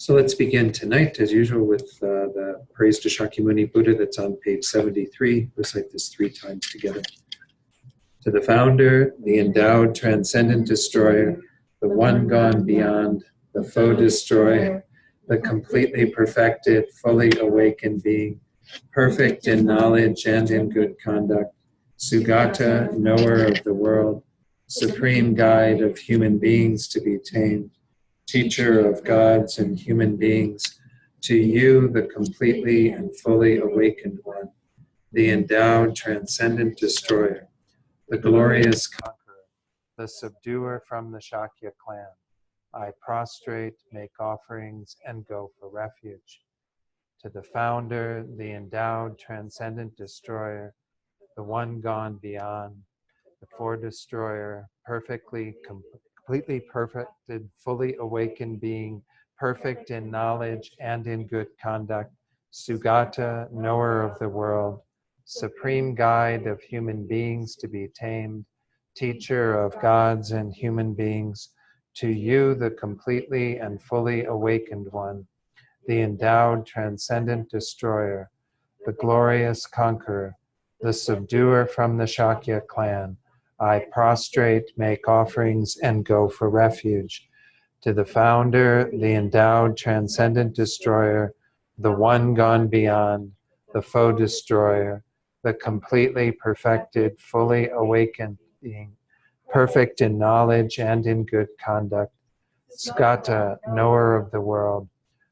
So let's begin tonight, as usual, with the praise to Shakyamuni Buddha that's on page 73. Recite this 3 times together. To the founder, the endowed transcendent destroyer, the one gone beyond, the foe destroyer, the completely perfected, fully awakened being, perfect in knowledge and in good conduct, Sugata, knower of the world, supreme guide of human beings to be tamed, teacher of gods and human beings, to you, the completely and fully awakened one, the endowed transcendent destroyer, the glorious conqueror, the subduer from the Shakya clan, I prostrate, make offerings, and go for refuge. To the founder, the endowed transcendent destroyer, the one gone beyond, the four-destroyer, completely perfected, fully awakened being, perfect in knowledge and in good conduct, Sugata, knower of the world, supreme guide of human beings to be tamed, teacher of gods and human beings, to you, the completely and fully awakened one, the endowed transcendent destroyer, the glorious conqueror, the subduer from the Shakya clan, I prostrate, make offerings, and go for refuge. To the founder, the endowed transcendent destroyer, the one gone beyond, the foe destroyer, the completely perfected, fully awakened being, perfect in knowledge and in good conduct, Skata, knower of the world,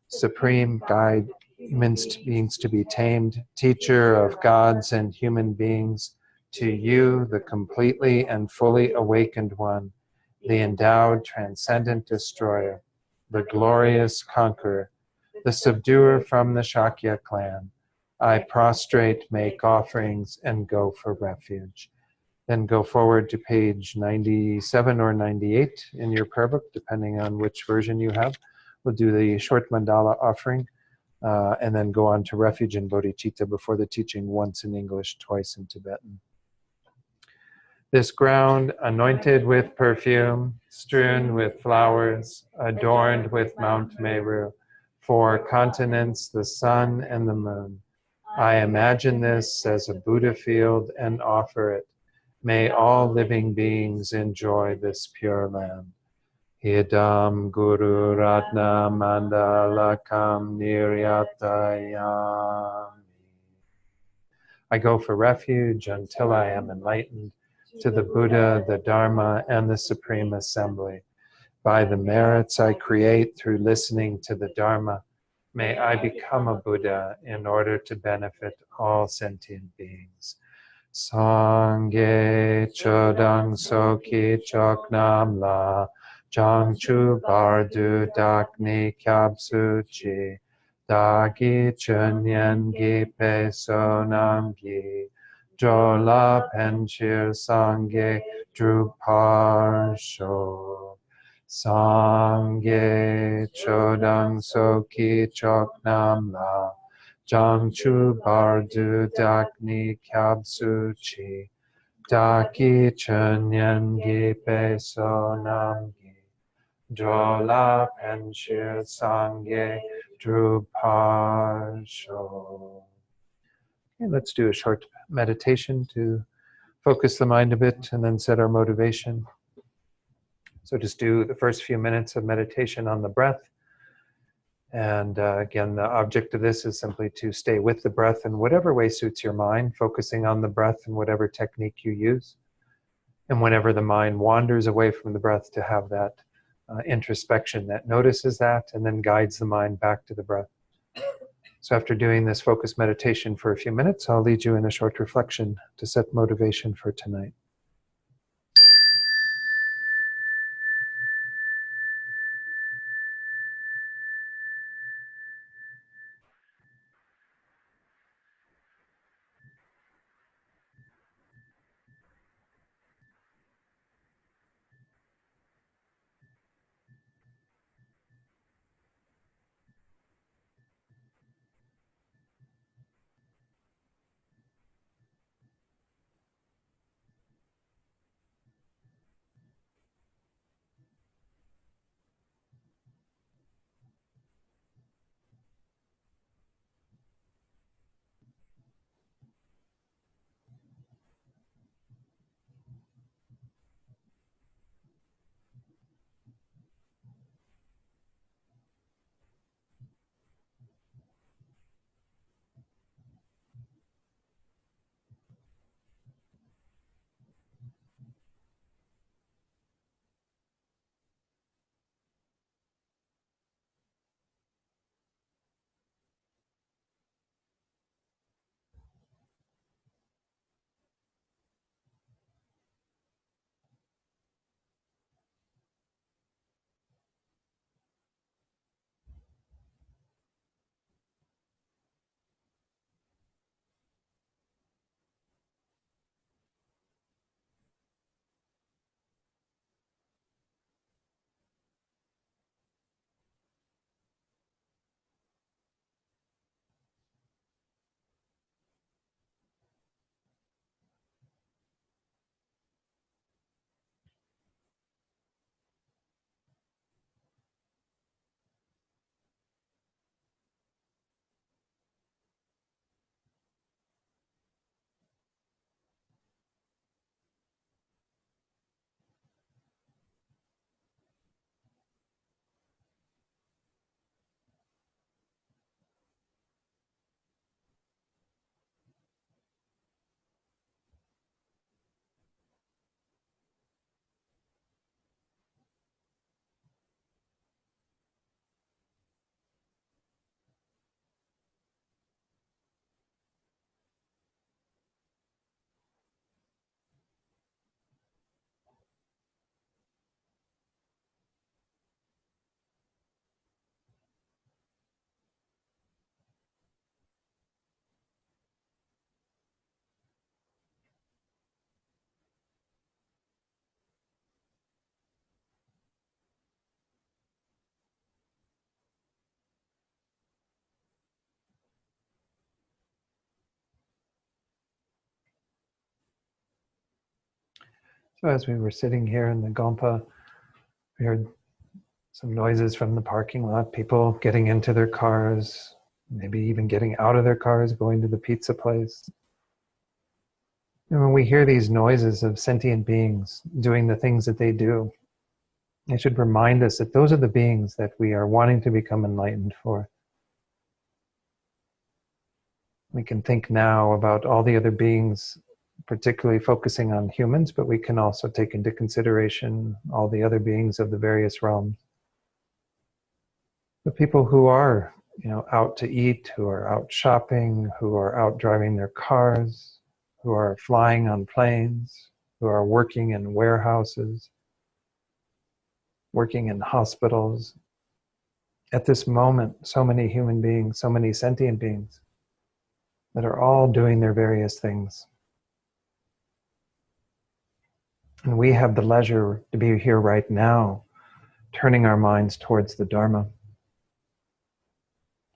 supreme guide, minced beings to be tamed, teacher of gods and human beings, to you, the completely and fully awakened one, the endowed transcendent destroyer, the glorious conqueror, the subduer from the Shakya clan, I prostrate, make offerings, and go for refuge. Then go forward to page 97 or 98 in your prayer book, depending on which version you have. We'll do the short mandala offering, and then go on to refuge and bodhicitta before the teaching, once in English, twice in Tibetan. This ground, anointed with perfume, strewn with flowers, adorned with Mount Meru, 4 continents, the sun and the moon. I imagine this as a Buddha field and offer it. May all living beings enjoy this pure land. Idam Guru Ratna Mandalakam Niryatayami. I go for refuge until I am enlightened to the Buddha, the Dharma, and the Supreme Assembly. By the merits I create through listening to the Dharma, may I become a Buddha in order to benefit all sentient beings. Sangye chodang soki choknam la jangchu bardu dakni kyabsu chi dagi chunyan gi pe sonam gi jola penchir sangye drupar sho. Sangye chodang soki choknam la Jangchu bardu dakni kyabsu chi daki chunyan gi peso namgi jola penshir sangye druparsho. Okay, let's do a short meditation to focus the mind a bit and then set our motivation. So just do the first few minutes of meditation on the breath. And again, the object of this is simply to stay with the breath in whatever way suits your mind, focusing on the breath in whatever technique you use. And whenever the mind wanders away from the breath, to have that introspection that notices that and then guides the mind back to the breath. So after doing this focused meditation for a few minutes, I'll lead you in a short reflection to set motivation for tonight. So as we were sitting here in the Gompa, we heard some noises from the parking lot, people getting into their cars, maybe even getting out of their cars, going to the pizza place. And when we hear these noises of sentient beings doing the things that they do, it should remind us that those are the beings that we are wanting to become enlightened for. We can think now about all the other beings, particularly focusing on humans, but we can also take into consideration all the other beings of the various realms. The people who are, out to eat, who are out shopping, who are out driving their cars, who are flying on planes, who are working in warehouses, working in hospitals. At this moment, so many human beings, so many sentient beings that are all doing their various things. And we have the leisure to be here right now, turning our minds towards the Dharma.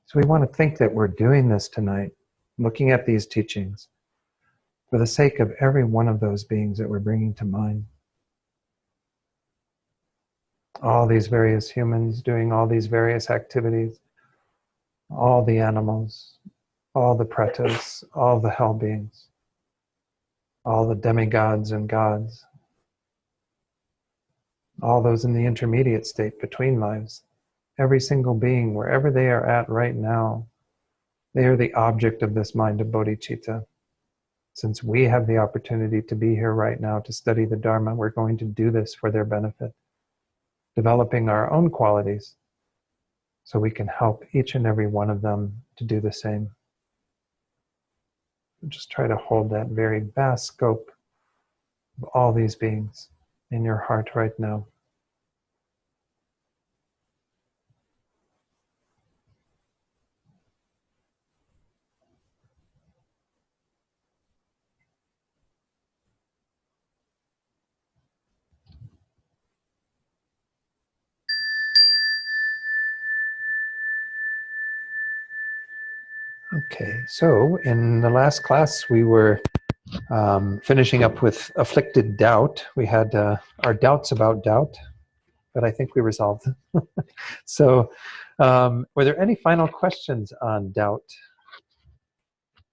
So we want to think that we're doing this tonight, looking at these teachings, for the sake of every one of those beings that we're bringing to mind. All these various humans doing all these various activities, all the animals, all the pretas, all the hell beings, all the demigods and gods, all those in the intermediate state between lives. Every single being, wherever they are at right now, they are the object of this mind of bodhicitta. Since we have the opportunity to be here right now to study the Dharma, we're going to do this for their benefit, developing our own qualities so we can help each and every one of them to do the same. Just try to hold that very vast scope of all these beings in your heart right now. Okay, so in the last class we were finishing up with afflicted doubt. We had our doubts about doubt, but I think we resolved them. So were there any final questions on doubt?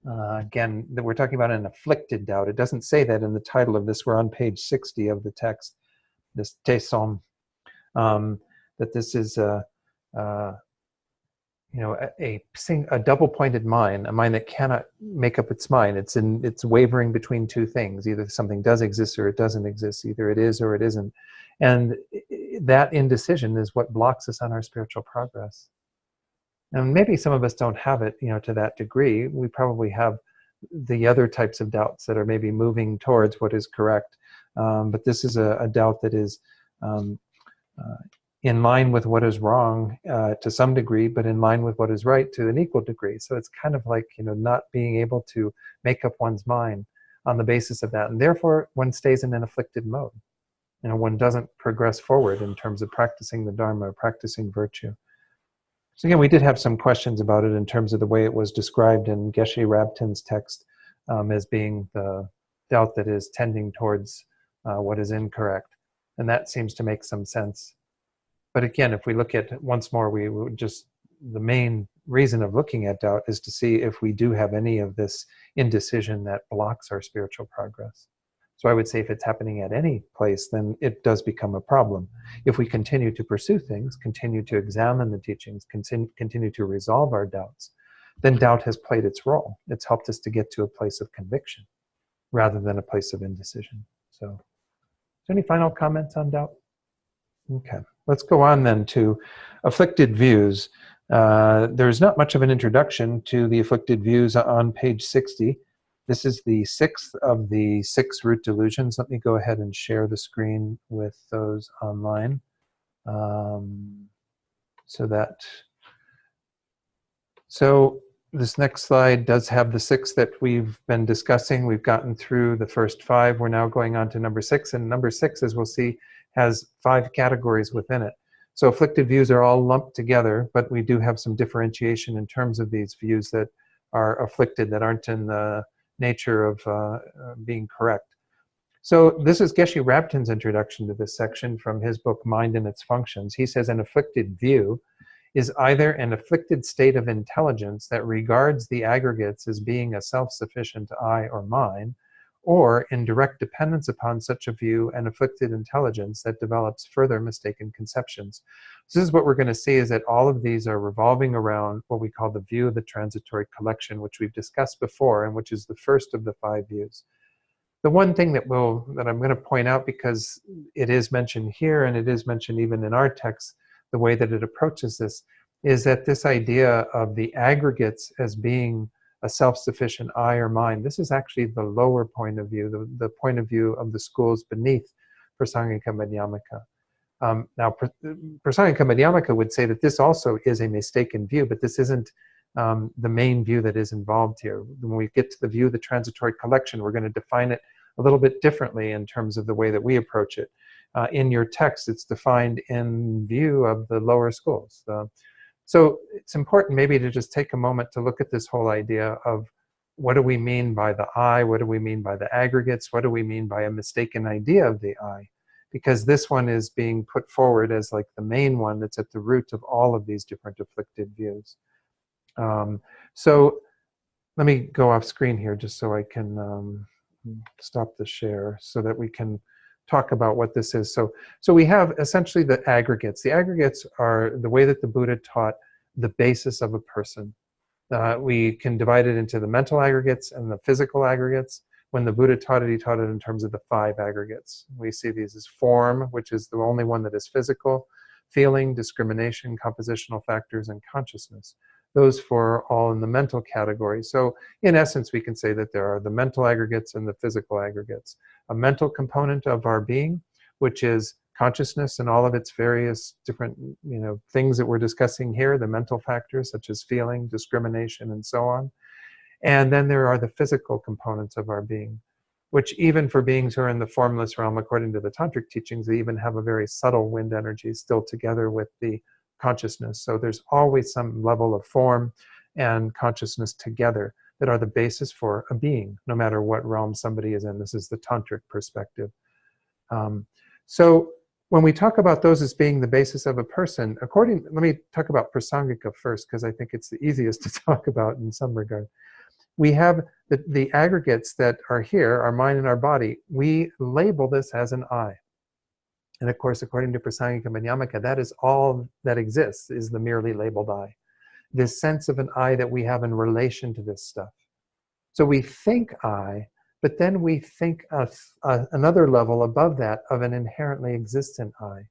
Again, we're talking about an afflicted doubt. It doesent say that in the title of this. We're on page 60 of the text, this Tesom, that this is a double-pointed mind, a mind that cannot make up its mind. It's wavering between two things. Either something does exist or it doesn't exist. Either it is or it isn't. And that indecision is what blocks us on our spiritual progress. And maybe some of us don't have it, to that degree. We probably have the other types of doubts that are maybe moving towards what is correct. But this is a doubt that is in line with what is wrong to some degree, but in line with what is right to an equal degree. So it's kind of like, not being able to make up one's mind on the basis of that. And therefore, one stays in an afflicted mode. One doesn't progress forward in terms of practicing the Dharma, practicing virtue. So again, we did have some questions about it in terms of the way it was described in Geshe Rabtin's text as being the doubt that is tending towards what is incorrect. And that seems to make some sense. But again, if we look at, once more, we would just, the main reason of looking at doubt is to see if we do have any of this indecision that blocks our spiritual progress. So I would say if it's happening at any place, then it does become a problem. If we continue to pursue things, continue to examine the teachings, continue to resolve our doubts, then doubt has played its role. It's helped us to get to a place of conviction rather than a place of indecision. So, any final comments on doubt? Okay, let's go on then to afflicted views. There's not much of an introduction to the afflicted views on page 60. This is the sixth of the 6 root delusions. Let me go ahead and share the screen with those online. So this next slide does have the 6 that we've been discussing. We've gotten through the first 5. We're now going on to number 6. And number 6, as we'll see, has 5 categories within it. So afflicted views are all lumped together, but we do have some differentiation in terms of these views that are afflicted, that aren't in the nature of being correct. So this is Geshe Rabtin's introduction to this section from his book, Mind and Its Functions. He says an afflicted view is either an afflicted state of intelligence that regards the aggregates as being a self-sufficient I or mine, or in direct dependence upon such a view, an afflicted intelligence that develops further mistaken conceptions. So this is what we're going to see, is that all of these are revolving around what we call the view of the transitory collection, which we've discussed before, and which is the first of the 5 views. The one thing that I'm going to point out, because it is mentioned here and it is mentioned even in our text, the way that it approaches this, is that this idea of the aggregates as being a self-sufficient I or mine, this is actually the lower point of view, the point of view of the schools beneath Prasangika Madhyamaka. Now, Prasangika Madhyamaka would say that this also is a mistaken view, but this isn't the main view that is involved here. When we get to the view of the transitory collection, we're going to define it a little bit differently in terms of the way that we approach it. In your text, it's defined in view of the lower schools. So it's important maybe to just take a moment to look at this whole idea of what do we mean by the I, what do we mean by the aggregates, what do we mean by a mistaken idea of the I? Because this one is being put forward as like the main one that's at the root of all of these different afflicted views. So let me go off screen here just so I can stop the share so that we can talk about what this is. So we have essentially the aggregates. The aggregates are the way that the Buddha taught the basis of a person. We can divide it into the mental aggregates and the physical aggregates. When the Buddha taught it, he taught it in terms of the 5 aggregates. We see these as form, which is the only one that is physical, feeling, discrimination, compositional factors, and consciousness. Those 4 are all in the mental category. So in essence, we can say that there are the mental aggregates and the physical aggregates. A mental component of our being, which is consciousness and all of its various different things that we're discussing here, the mental factors such as feeling, discrimination, and so on. And then there are the physical components of our being, which even for beings who are in the formless realm, according to the tantric teachings, they even have a very subtle wind energy still together with the consciousness. So there's always some level of form and consciousness together that are the basis for a being, no matter what realm somebody is in. This is the tantric perspective. So when we talk about those as being the basis of a person, let me talk about Prasangika first, because I think it's the easiest to talk about in some regard. We have the aggregates that are here, our mind and our body. We label this as an I. And of course, according to Prasangika Madhyamaka, that is all that exists, is the merely labeled I. This sense of an I that we have in relation to this stuff. So we think I, but then we think of another level above that of an inherently existent I.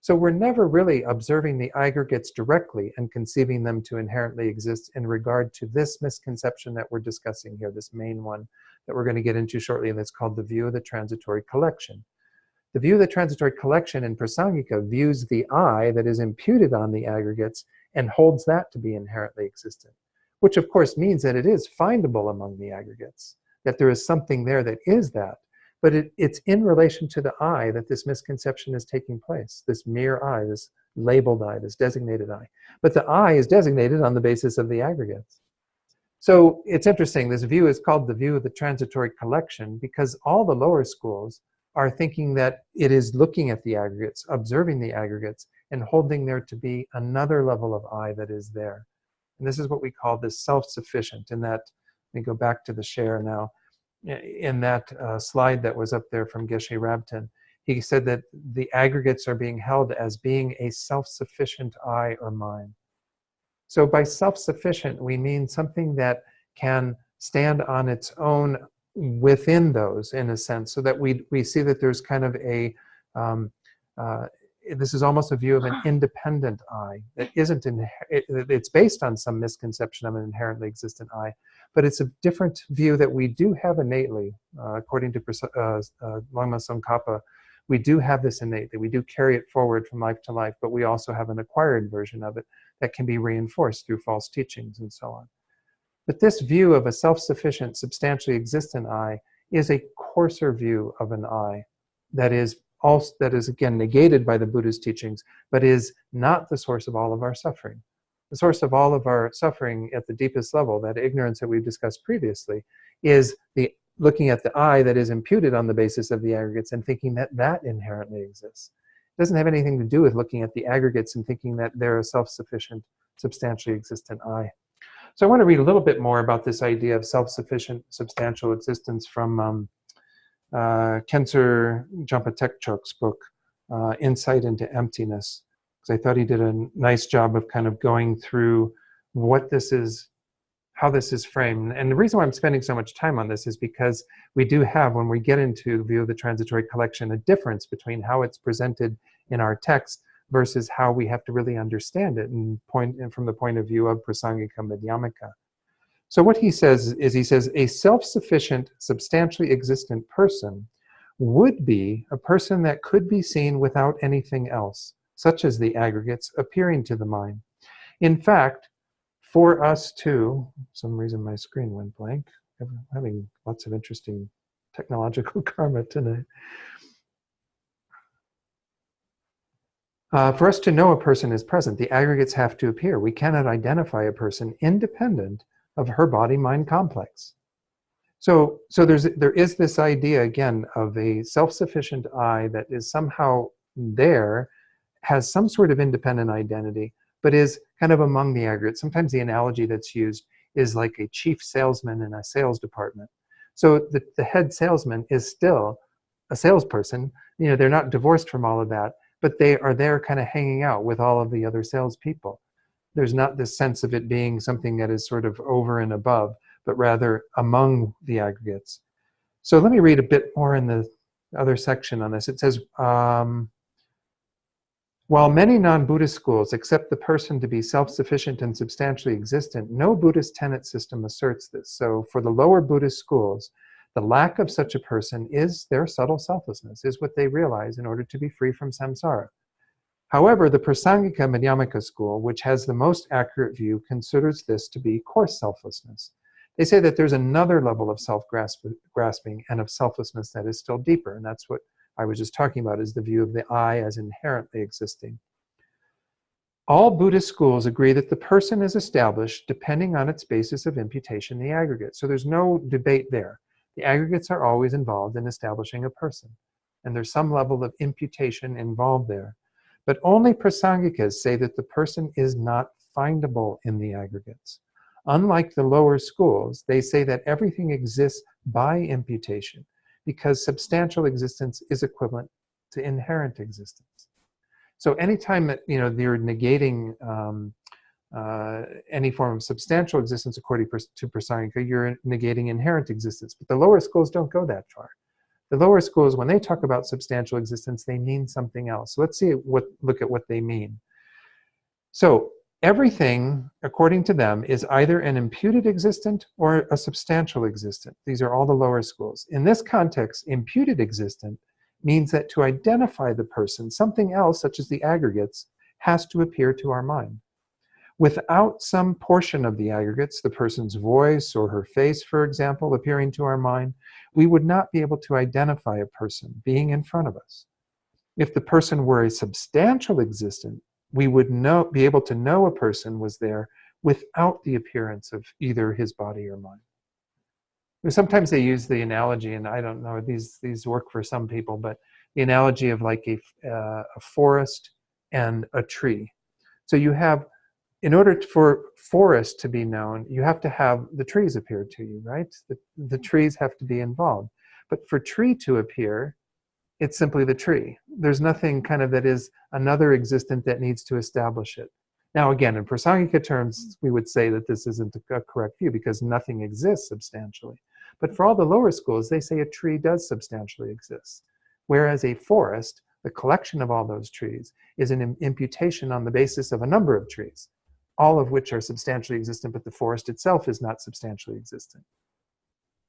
So we're never really observing the aggregates directly and conceiving them to inherently exist in regard to this misconception that we're discussing here, this main one that we're going to get into shortly, and that's called the view of the transitory collection. The view of the transitory collection in Prasangika views the I that is imputed on the aggregates and holds that to be inherently existent, which of course means that it is findable among the aggregates, that there is something there that is that, but it's in relation to the I that this misconception is taking place, this mere I, this labeled I, this designated I. But the I is designated on the basis of the aggregates. So it's interesting, this view is called the view of the transitory collection because all the lower schools are thinking that it is looking at the aggregates, observing the aggregates, and holding there to be another level of I that is there. And this is what we call this self-sufficient. In that, let me go back to the share now. In that slide that was up there from Geshe Rabtin, he said that the aggregates are being held as being a self-sufficient I or mine. So by self-sufficient, we mean something that can stand on its own within those, in a sense, so that we see that there's kind of a, this is almost a view of an independent I that isn't, it's based on some misconception of an inherently existent I, but it's a different view that we do have innately, according to Longma Tsongkhapa. We do have this innately, we do carry it forward from life to life, but we also have an acquired version of it that can be reinforced through false teachings and so on. But this view of a self-sufficient, substantially existent I is a coarser view of an I that is again negated by the Buddha's teachings, but is not the source of all of our suffering. The source of all of our suffering at the deepest level, that ignorance that we've discussed previously, is the looking at the I that is imputed on the basis of the aggregates and thinking that that inherently exists. It doesn't have anything to do with looking at the aggregates and thinking that they're a self-sufficient, substantially existent I. So I want to read a little bit more about this idea of self-sufficient, substantial existence from Khensur Jampatechchok's book, Insight into Emptiness, because I thought he did a nice job of kind of going through what this is, how this is framed. And the reason why I'm spending so much time on this is because we do have, when we get into the view of the transitory collection, a difference between how it's presented in our text versus how we have to really understand it and from the point of view of Prasangika Madhyamaka. So what he says is, he says, a self-sufficient, substantially existent person would be a person that could be seen without anything else, such as the aggregates appearing to the mind. In fact, for us too, for some reason my screen went blank. I'm having lots of interesting technological karma tonight. For us to know a person is present, the aggregates have to appear. We cannot identify a person independent of her body-mind complex. So there is this idea, again, of a self-sufficient I that is somehow there, has some sort of independent identity, but is kind of among the aggregates. Sometimes the analogy that's used is like a chief salesman in a sales department. So the head salesman is still a salesperson. You know, they're not divorced from all of that, but they are there kind of hanging out with all of the other salespeople. There's not this sense of it being something that is sort of over and above, but rather among the aggregates. So let me read a bit more in the other section on this. It says, while many non-Buddhist schools accept the person to be self-sufficient and substantially existent, no Buddhist tenet system asserts this. So for the lower Buddhist schools, the lack of such a person is their subtle selflessness, is what they realize in order to be free from samsara. However, the Prasangika Madhyamaka school, which has the most accurate view, considers this to be coarse selflessness. They say that there's another level of self-grasping and of selflessness that is still deeper, and that's what I was just talking about, is the view of the I as inherently existing. All Buddhist schools agree that the person is established depending on its basis of imputation, the aggregate. So there's no debate there. The aggregates are always involved in establishing a person, and there's some level of imputation involved there. But only Prasangikas say that the person is not findable in the aggregates. Unlike the lower schools, they say that everything exists by imputation, because substantial existence is equivalent to inherent existence. So anytime that you're negating any form of substantial existence according to Prasangika, you're negating inherent existence. But the lower schools don't go that far. The lower schools, when they talk about substantial existence, they mean something else. So let's look at what they mean. So everything, according to them, is either an imputed existent or a substantial existent. These are all the lower schools. In this context, imputed existent means that to identify the person, something else, such as the aggregates, has to appear to our mind. Without some portion of the aggregates, the person's voice or her face, for example, appearing to our mind, we would not be able to identify a person being in front of us. If the person were a substantial existent, we would be able to know a person was there without the appearance of either his body or mind. Sometimes they use the analogy, and I don't know, these work for some people, but the analogy of like a forest and a tree. So you have, in order for forest to be known, you have to have the trees appear to you, right? The trees have to be involved. But for tree to appear, it's simply the tree. There's nothing kind of that is another existent that needs to establish it. Now again, in Prasangika terms, we would say that this isn't a correct view because nothing exists substantially. But for all the lower schools, they say a tree does substantially exist. Whereas a forest, the collection of all those trees, is an imputation on the basis of a number of trees, all of which are substantially existent, but the forest itself is not substantially existent.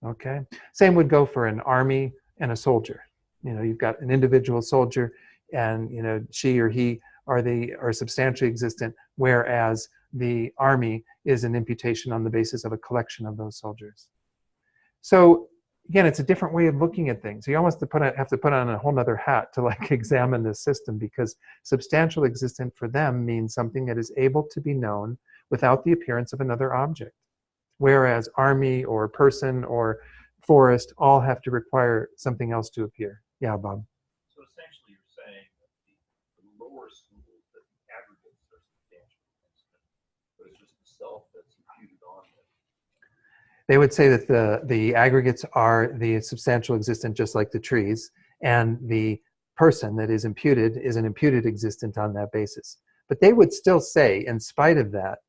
Okay? Same would go for an army and a soldier. You've got an individual soldier, and she or he are substantially existent, whereas the army is an imputation on the basis of a collection of those soldiers. So again, it's a different way of looking at things. You almost have to put on a whole other hat to examine this system, because substantial existent for them means something that is able to be known without the appearance of another object. Whereas army or person or forest all have to require something else to appear. Yeah, Bob. So essentially, you're saying that the lower schools, that the aggregates are substantially constant, but it's just the self that's imputed on them. They would say that the aggregates are the substantial existent, just like the trees, and the person that is imputed is an imputed existent on that basis. But they would still say, in spite of that,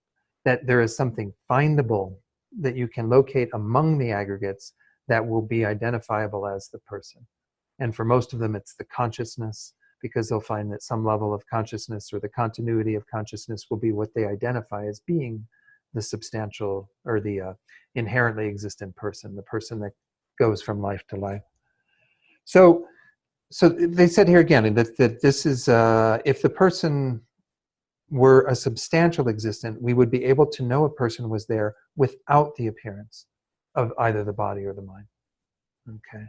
that there is something findable that you can locate among the aggregates that will be identifiable as the person. And for most of them, it's the consciousness, because they'll find that some level of consciousness or the continuity of consciousness will be what they identify as being the substantial or the inherently existent person, the person that goes from life to life. So they said here again that this is, if the person were a substantial existent, we would be able to know a person was there without the appearance of either the body or the mind. Okay.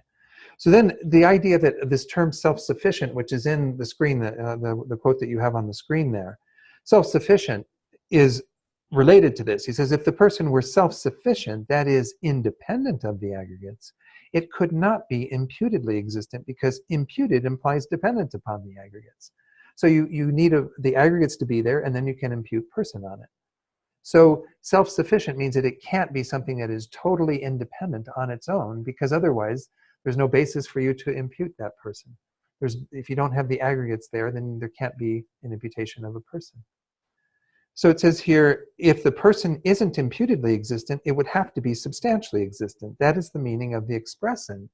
So then the idea that this term self-sufficient, which is in the screen, the quote that you have on the screen there, self-sufficient is related to this. He says, if the person were self-sufficient, that is independent of the aggregates, it could not be imputedly existent, because imputed implies dependent upon the aggregates. So you need the aggregates to be there, and then you can impute person on it. So self-sufficient means that it can't be something that is totally independent on its own, because otherwise there's no basis for you to impute that person. If you don't have the aggregates there, then there can't be an imputation of a person. So it says here, if the person isn't imputedly existent, it would have to be substantially existent. That is the meaning of the expression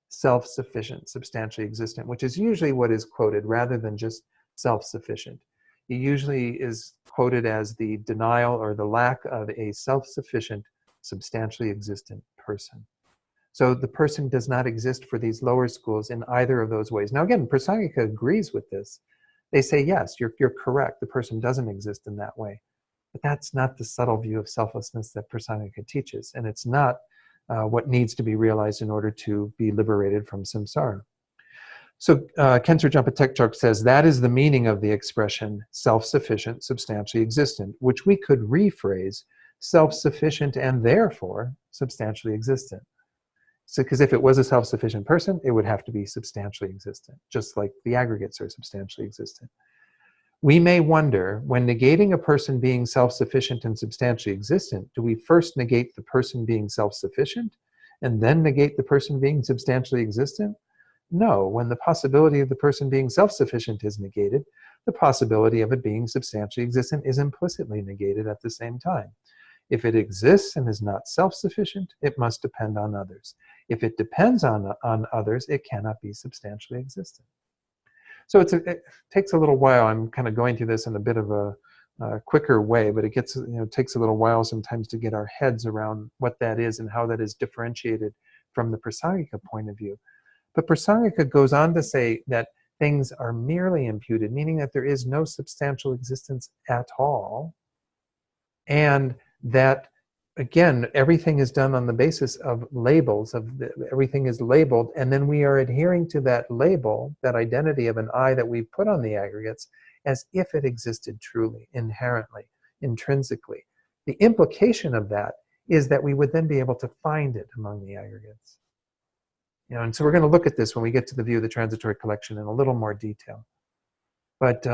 self-sufficient, substantially existent, which is usually what is quoted rather than just self-sufficient. It usually is quoted as the denial or the lack of a self-sufficient, substantially existent person. So the person does not exist for these lower schools in either of those ways. Now again, Prasangika agrees with this. They say, yes, you're correct. The person doesn't exist in that way. But that's not the subtle view of selflessness that Prasangika teaches. And it's not what needs to be realized in order to be liberated from samsara. So Khensur Jampa Tekchok says, that is the meaning of the expression self-sufficient, substantially existent, which we could rephrase self-sufficient and therefore substantially existent. So, because if it was a self-sufficient person, it would have to be substantially existent, just like the aggregates are substantially existent. We may wonder, when negating a person being self-sufficient and substantially existent, do we first negate the person being self-sufficient and then negate the person being substantially existent? No, when the possibility of the person being self-sufficient is negated, the possibility of it being substantially existent is implicitly negated at the same time. If it exists and is not self-sufficient, it must depend on others. If it depends on others, it cannot be substantially existent. So it takes a little while. I'm kind of going through this in a bit of a quicker way, but it takes a little while sometimes to get our heads around what that is and how that is differentiated from the Prasangika point of view. But Prasangika goes on to say that things are merely imputed, meaning that there is no substantial existence at all, and that, again, everything is done on the basis of labels, everything is labeled, and then we are adhering to that label, that identity of an I that we put on the aggregates, as if it existed truly, inherently, intrinsically. The implication of that is that we would then be able to find it among the aggregates. And so we're going to look at this when we get to the view of the transitory collection in a little more detail. But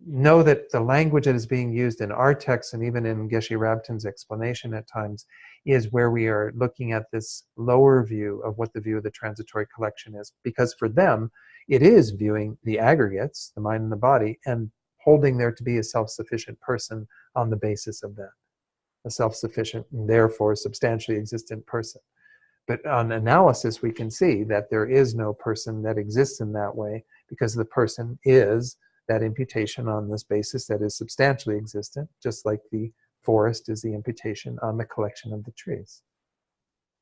know that the language that is being used in our text and even in Geshe Rabtin's explanation at times is where we are looking at this lower view of what the view of the transitory collection is. Because for them, it is viewing the aggregates, the mind and the body, and holding there to be a self-sufficient person on the basis of that. A self-sufficient and therefore substantially existent person. But on analysis, we can see that there is no person that exists in that way, because the person is that imputation on this basis that is substantially existent, just like the forest is the imputation on the collection of the trees.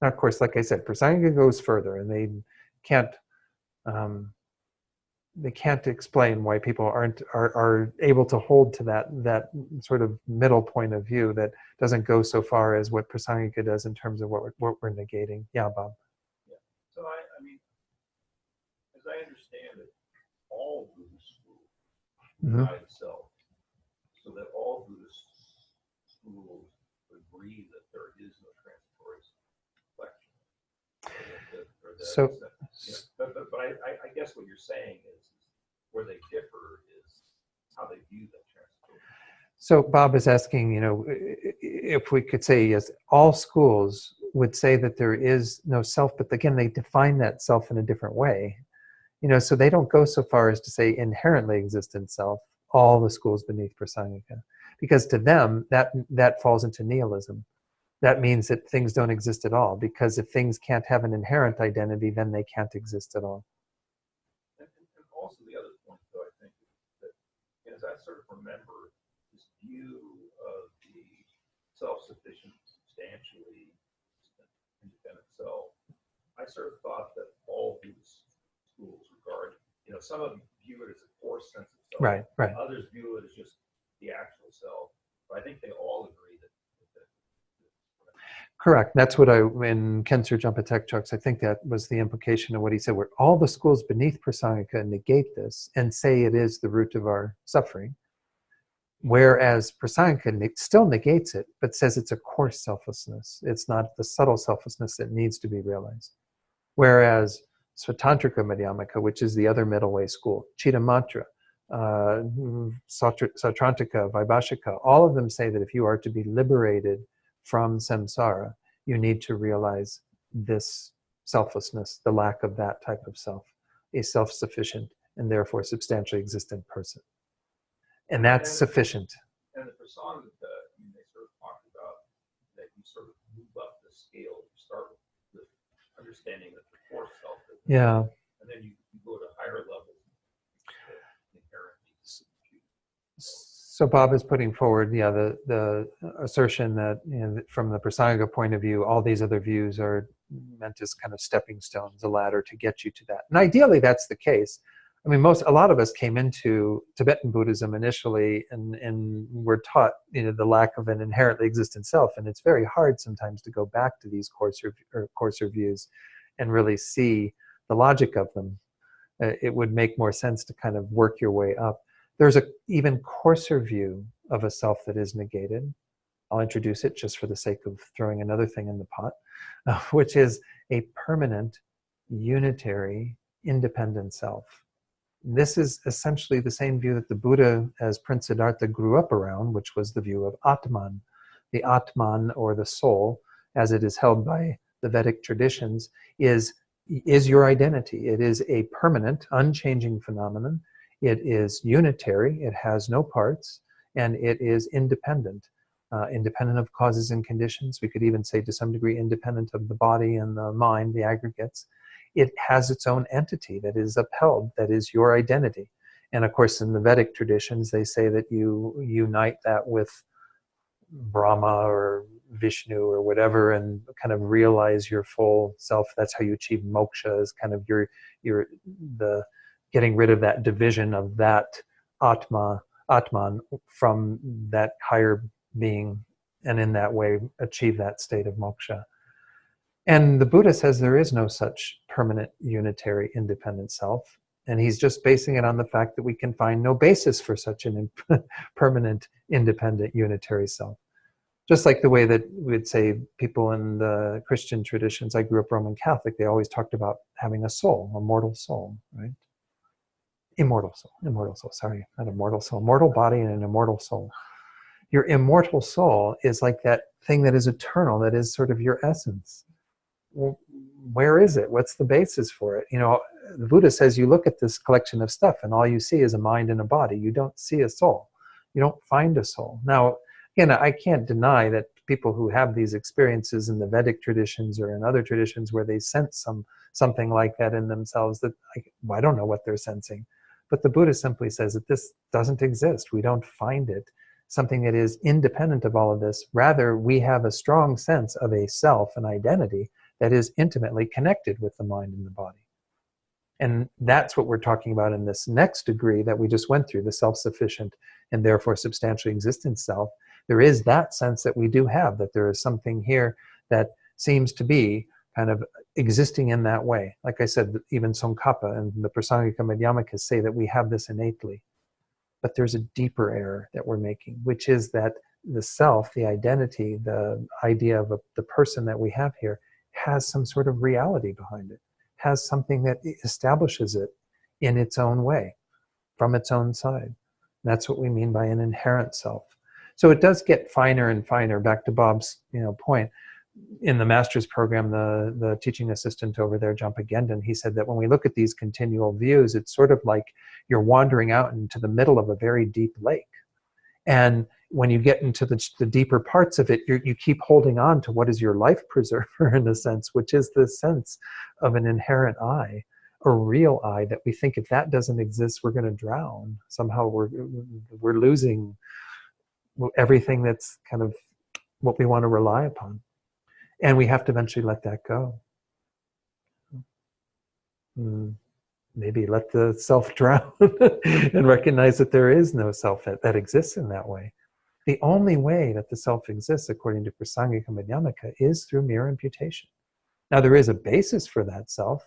Now, of course, like I said, Prasangika goes further, and they can't explain why people are able to hold to that sort of middle point of view that doesn't go so far as what Prasangika does in terms of what we're negating. Yeah, Bob. Yeah. So I mean, as I understand it, all Buddhist schools deny the self, so that all Buddhist schools agree that there is no transitory collection. or the, So, but I guess what you're saying is where they differ is how they view the transportation. so Bob is asking, if we could say, yes, all schools would say that there is no self, but again, they define that self in a different way. So they don't go so far as to say inherently existent self, all the schools beneath Prasangika, because to them, that falls into nihilism. That means that things don't exist at all, because if things can't have an inherent identity, then they can't exist at all. And also the other point, though, I think, that as I sort of remember this view of the self-sufficient, substantially independent self, I sort of thought that all these schools regard, some of them view it as a core sense of self. Right. Others view it as just the actual self. But I think they all agree that Correct. That's what in Khensur Jampatek Chucks, I think that was the implication of what he said, where all the schools beneath Prasangika negate this and say it is the root of our suffering. Whereas Prasangika still negates it, but says it's a coarse selflessness. It's not the subtle selflessness that needs to be realized. Whereas Svatantrika Madhyamaka, which is the other middle way school, Chittamantra, Sautrantika, Vaibhashika, all of them say that if you are to be liberated from samsara, you need to realize this selflessness, the lack of that type of self, a self-sufficient and therefore substantially existent person. And that's sufficient. And the Prasangika, they sort of talk about that you sort of move up the scale. You start with understanding that the core self is, Yeah. and then you go to higher levels. So Bob is putting forward, the assertion that from the Prasangika point of view, all these other views are meant as kind of stepping stones, a ladder to get you to that. And ideally, that's the case. I mean, a lot of us came into Tibetan Buddhism initially, and were taught, the lack of an inherently existent self, and it's very hard sometimes to go back to these coarser views, and really see the logic of them. It would make more sense to kind of work your way up. There's an even coarser view of a self that is negated. I'll introduce it just for the sake of throwing another thing in the pot, which is a permanent, unitary, independent self. This is essentially the same view that the Buddha, as Prince Siddhartha, grew up around, which was the view of Atman. The Atman, or the soul, as it is held by the Vedic traditions, is your identity. It is a permanent, unchanging phenomenon. It is unitary, it has no parts, and it is independent. Independent of causes and conditions. We could even say to some degree independent of the body and the mind, the aggregates. It has its own entity that is upheld, that is your identity. And of course, in the Vedic traditions, they say that you unite that with Brahma or Vishnu or whatever, and kind of realize your full self. That's how you achieve moksha, is kind of the getting rid of that division of that Atman from that higher being, and in that way achieve that state of moksha. And the Buddha says there is no such permanent, unitary, independent self. And he's just basing it on the fact that we can find no basis for such an permanent, independent, unitary self. Just like the way that we'd say people in the Christian traditions, I grew up Roman Catholic, they always talked about having a soul, a mortal soul, right? Immortal soul, sorry, not immortal soul, mortal body and an immortal soul. Your immortal soul is like that thing that is eternal, that is sort of your essence. Well, where is it? What's the basis for it? The Buddha says you look at this collection of stuff and all you see is a mind and a body. You don't see a soul. You don't find a soul. Now, again, I can't deny that people who have these experiences in the Vedic traditions or in other traditions where they sense something like that in themselves, that I don't know what they're sensing. But the Buddha simply says that this doesn't exist. We don't find it, something that is independent of all of this. Rather, we have a strong sense of a self, an identity, that is intimately connected with the mind and the body. And that's what we're talking about in this next degree that we just went through, the self-sufficient and therefore substantially existent self. There is that sense that we do have, that there is something here that seems to be kind of existing in that way. Like I said, even Tsongkhapa and the Prasangika Madhyamikas say that we have this innately. But there's a deeper error that we're making, which is that the self, the identity, the idea of the person that we have here has some sort of reality behind it. has something that establishes it in its own way, from its own side. That's what we mean by an inherent self. So it does get finer and finer. Back to Bob's point. In the master's program, the teaching assistant over there, Jampa Gendon, he said that when we look at these continual views, it's sort of like you're wandering out into the middle of a very deep lake. And when you get into the deeper parts of it, you keep holding on to what is your life preserver, in a sense, which is the sense of an inherent I, a real I, that we think if that doesn't exist, we're going to drown. Somehow we're losing everything that's kind of what we want to rely upon. And we have to eventually let that go. Maybe let the self drown and recognize that there is no self that exists in that way. The only way that the self exists, according to Prasangika Madhyamaka, is through mere imputation. Now, there is a basis for that self,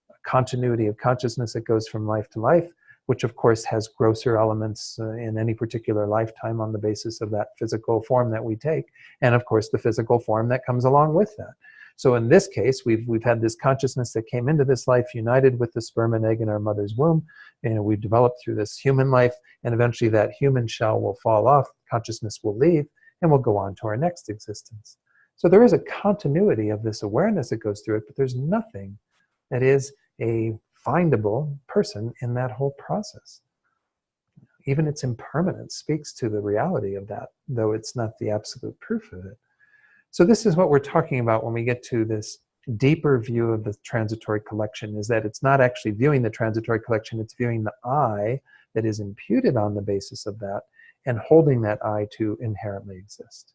a continuity of consciousness that goes from life to life, which of course has grosser elements in any particular lifetime on the basis of that physical form that we take, and of course the physical form that comes along with that. So in this case, we've had this consciousness that came into this life united with the sperm and egg in our mother's womb, and we've developed through this human life, and eventually that human shell will fall off, consciousness will leave, and we'll go on to our next existence. So there is a continuity of this awareness that goes through it, but there's nothing that is a findable person in that whole process. Even its impermanence speaks to the reality of that, though it's not the absolute proof of it. So this is what we're talking about when we get to this deeper view of the transitory collection, is that it's not actually viewing the transitory collection, it's viewing the I that is imputed on the basis of that and holding that I to inherently exist.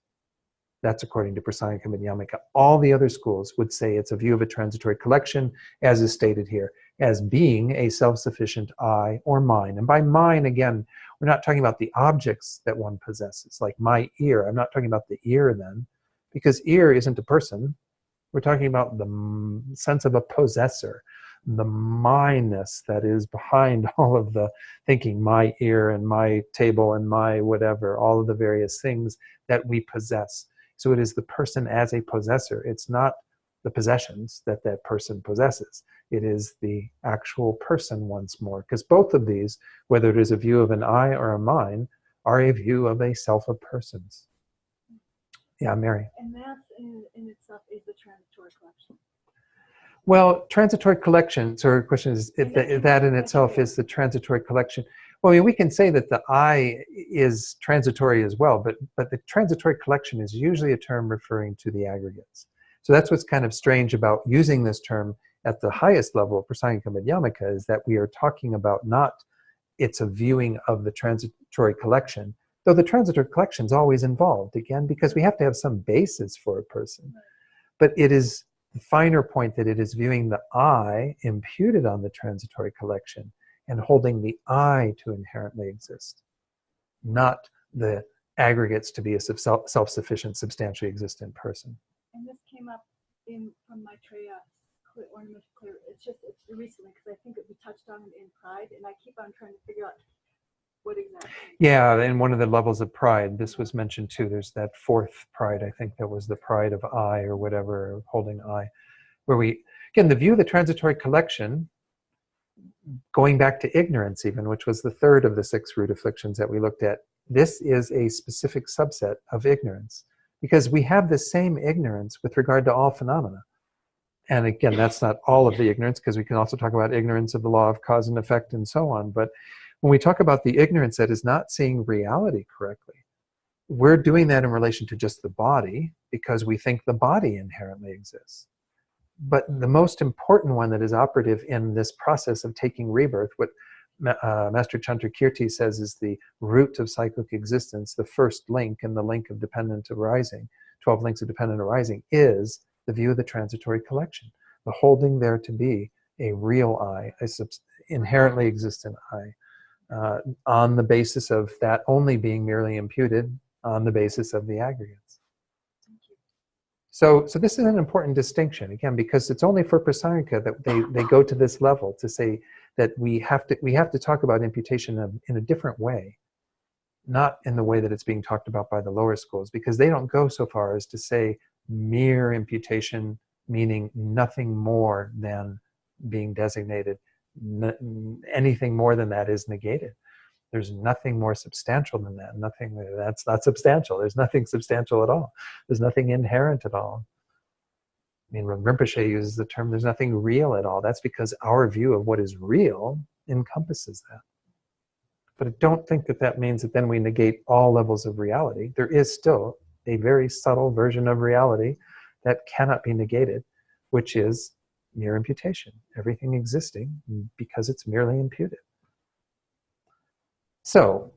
That's according to Prasangika Madhyamaka. All the other schools would say it's a view of a transitory collection, as is stated here, as being a self-sufficient I or mine. And by mine, again, we're not talking about the objects that one possesses, like my ear. I'm not talking about the ear then, because ear isn't a person. We're talking about the sense of a possessor, the mindness that is behind all of the thinking, my ear and my table and my whatever, all of the various things that we possess. So it is the person as a possessor. It's not the possessions that that person possesses. It is the actual person once more. Because both of these, whether it is a view of an I or a mine, are a view of a self of persons. Yeah, Mary. And that in itself is the transitory collection. Well, transitory collection, so her question is, if that in itself is the transitory collection. Well, I mean, we can say that the I is transitory as well, but the transitory collection is usually a term referring to the aggregates. So that's what's kind of strange about using this term at the highest level of Prasangika Madhyamaka, is that we are talking about not it's a viewing of the transitory collection, though the transitory collection is always involved, again, because we have to have some basis for a person. But it is the finer point that it is viewing the I imputed on the transitory collection and holding the I to inherently exist, not the aggregates to be a self-sufficient, substantially existent person. And this came up from Maitreya Ornament Clear. It's recently, because I think we touched on it in Pride, and I keep on trying to figure out what exactly. Yeah, and one of the levels of pride, this was mentioned too. There's that fourth pride, I think that was the pride of I or whatever, holding I, where we, again, the view of the transitory collection, going back to ignorance even, which was the third of the 6 root afflictions that we looked at, this is a specific subset of ignorance, because we have the same ignorance with regard to all phenomena. And again, that's not all of the ignorance, because we can also talk about ignorance of the law of cause and effect and so on. But when we talk about the ignorance that is not seeing reality correctly, we're doing that in relation to just the body, because we think the body inherently exists. But the most important one that is operative in this process of taking rebirth, what Master Chandrakirti says is the root of cyclic existence, the first link in the link of dependent arising, 12 links of dependent arising, is the view of the transitory collection, the holding there to be a real I, a inherently existent I, on the basis of that only being merely imputed on the basis of the aggregates. So this is an important distinction, again, because it's only for Prasangika that they go to this level to say that we have to talk about imputation in a different way, not in the way that it's being talked about by the lower schools, because they don't go so far as to say mere imputation, meaning nothing more than being designated. Anything more than that is negated. There's nothing more substantial than that. Nothing that's not substantial. There's nothing substantial at all. There's nothing inherent at all. I mean, when Rinpoche uses the term, there's nothing real at all. That's because our view of what is real encompasses that. But I don't think that that means that then we negate all levels of reality. There is still a very subtle version of reality that cannot be negated, which is mere imputation. Everything existing because it's merely imputed. So,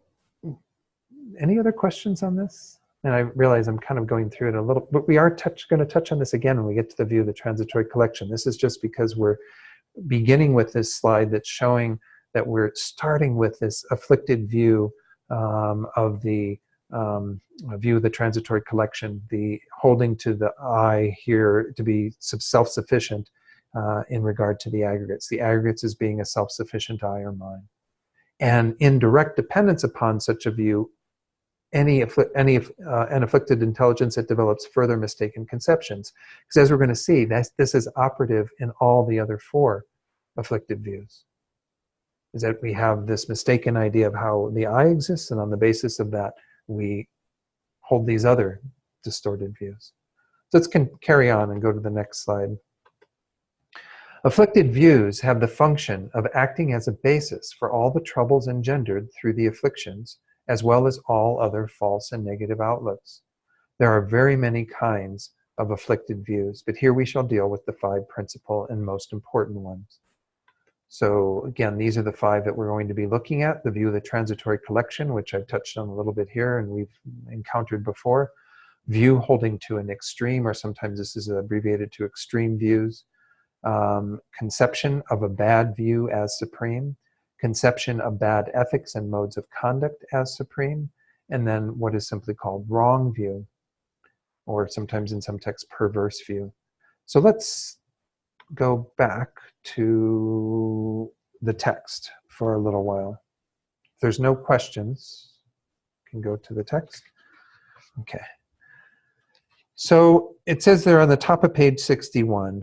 any other questions on this? And I realize I'm kind of going through it a little, but we are going to touch on this again when we get to the view of the transitory collection. This is just because we're beginning with this slide that's showing that we're starting with this afflicted view of the view of the transitory collection, the holding to the I here to be self-sufficient in regard to the aggregates as being a self-sufficient I or mine. And in direct dependence upon such a view, an afflicted intelligence that develops further mistaken conceptions. Because as we're going to see, this is operative in all the other four afflicted views. Is that we have this mistaken idea of how the I exists, and on the basis of that, we hold these other distorted views. So let's carry on and go to the next slide. Afflicted views have the function of acting as a basis for all the troubles engendered through the afflictions, as well as all other false and negative outlooks. There are very many kinds of afflicted views, but here we shall deal with the 5 principal and most important ones. So again, these are the 5 that we're going to be looking at. The view of the transitory collection, which I've touched on a little bit here and we've encountered before. View holding to an extreme, or sometimes this is abbreviated to extreme views. Conception of a bad view as supreme. Conception of bad ethics and modes of conduct as supreme. And then what is simply called wrong view, or sometimes in some texts, perverse view. So let's go back to the text for a little while. If there's no questions, you can go to the text. Okay. So it says there on the top of page 61,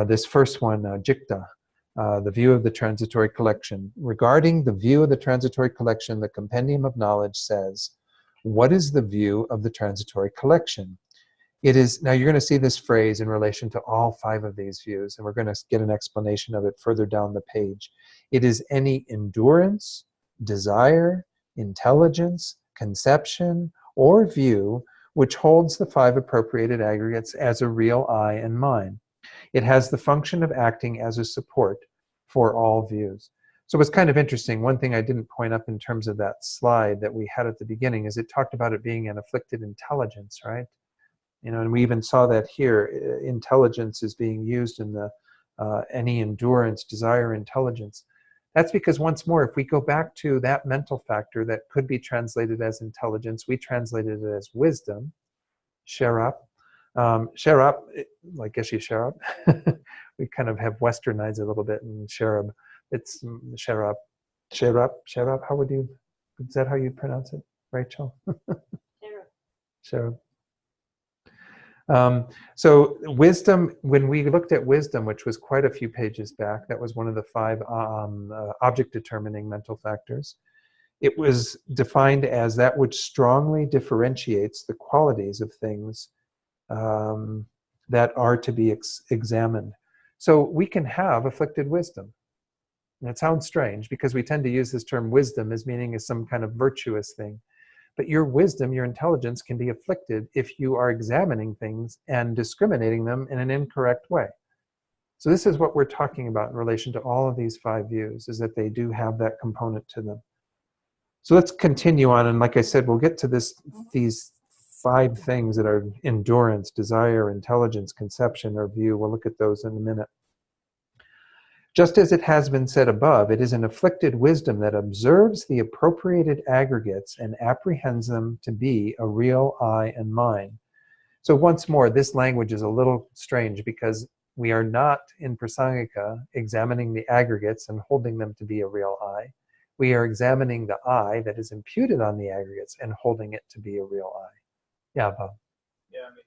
this first one, Jikta, the view of the transitory collection. Regarding the view of the transitory collection, the Compendium of Knowledge says, what is the view of the transitory collection? It is, now you're going to see this phrase in relation to all 5 of these views, and we're going to get an explanation of it further down the page. It is any endurance, desire, intelligence, conception, or view which holds the 5 appropriated aggregates as a real I and mine. It has the function of acting as a support for all views. So it was kind of interesting. One thing I didn't point up in terms of that slide that we had at the beginning is it talked about it being an afflicted intelligence, right? You know, and we even saw that here. Intelligence is being used in the any endurance, desire, intelligence. That's because, once more, if we go back to that mental factor that could be translated as intelligence, we translated it as wisdom, sherab. Sherab, like Geshe Sherab. We kind of have westernized it a little bit in sherab. It's sherab. Sherab, how would you, is that how you pronounce it, Rachel? Sherab. So wisdom, when we looked at wisdom, which was quite a few pages back, that was one of the 5 object determining mental factors. It was defined as that which strongly differentiates the qualities of things that are to be examined. So we can have afflicted wisdom. And it sounds strange because we tend to use this term wisdom as meaning as some kind of virtuous thing. But your wisdom, your intelligence can be afflicted if you are examining things and discriminating them in an incorrect way. So this is what we're talking about in relation to all of these 5 views, is that they do have that component to them. So let's continue on, and like I said, we'll get to these 5 things that are endurance, desire, intelligence, conception, or view. We'll look at those in a minute. Just as it has been said above, it is an afflicted wisdom that observes the appropriated aggregates and apprehends them to be a real I and mine. So once more, this language is a little strange because we are not in Prasangika examining the aggregates and holding them to be a real I. We are examining the I that is imputed on the aggregates and holding it to be a real I. Yeah, Bob. Yeah, I mean,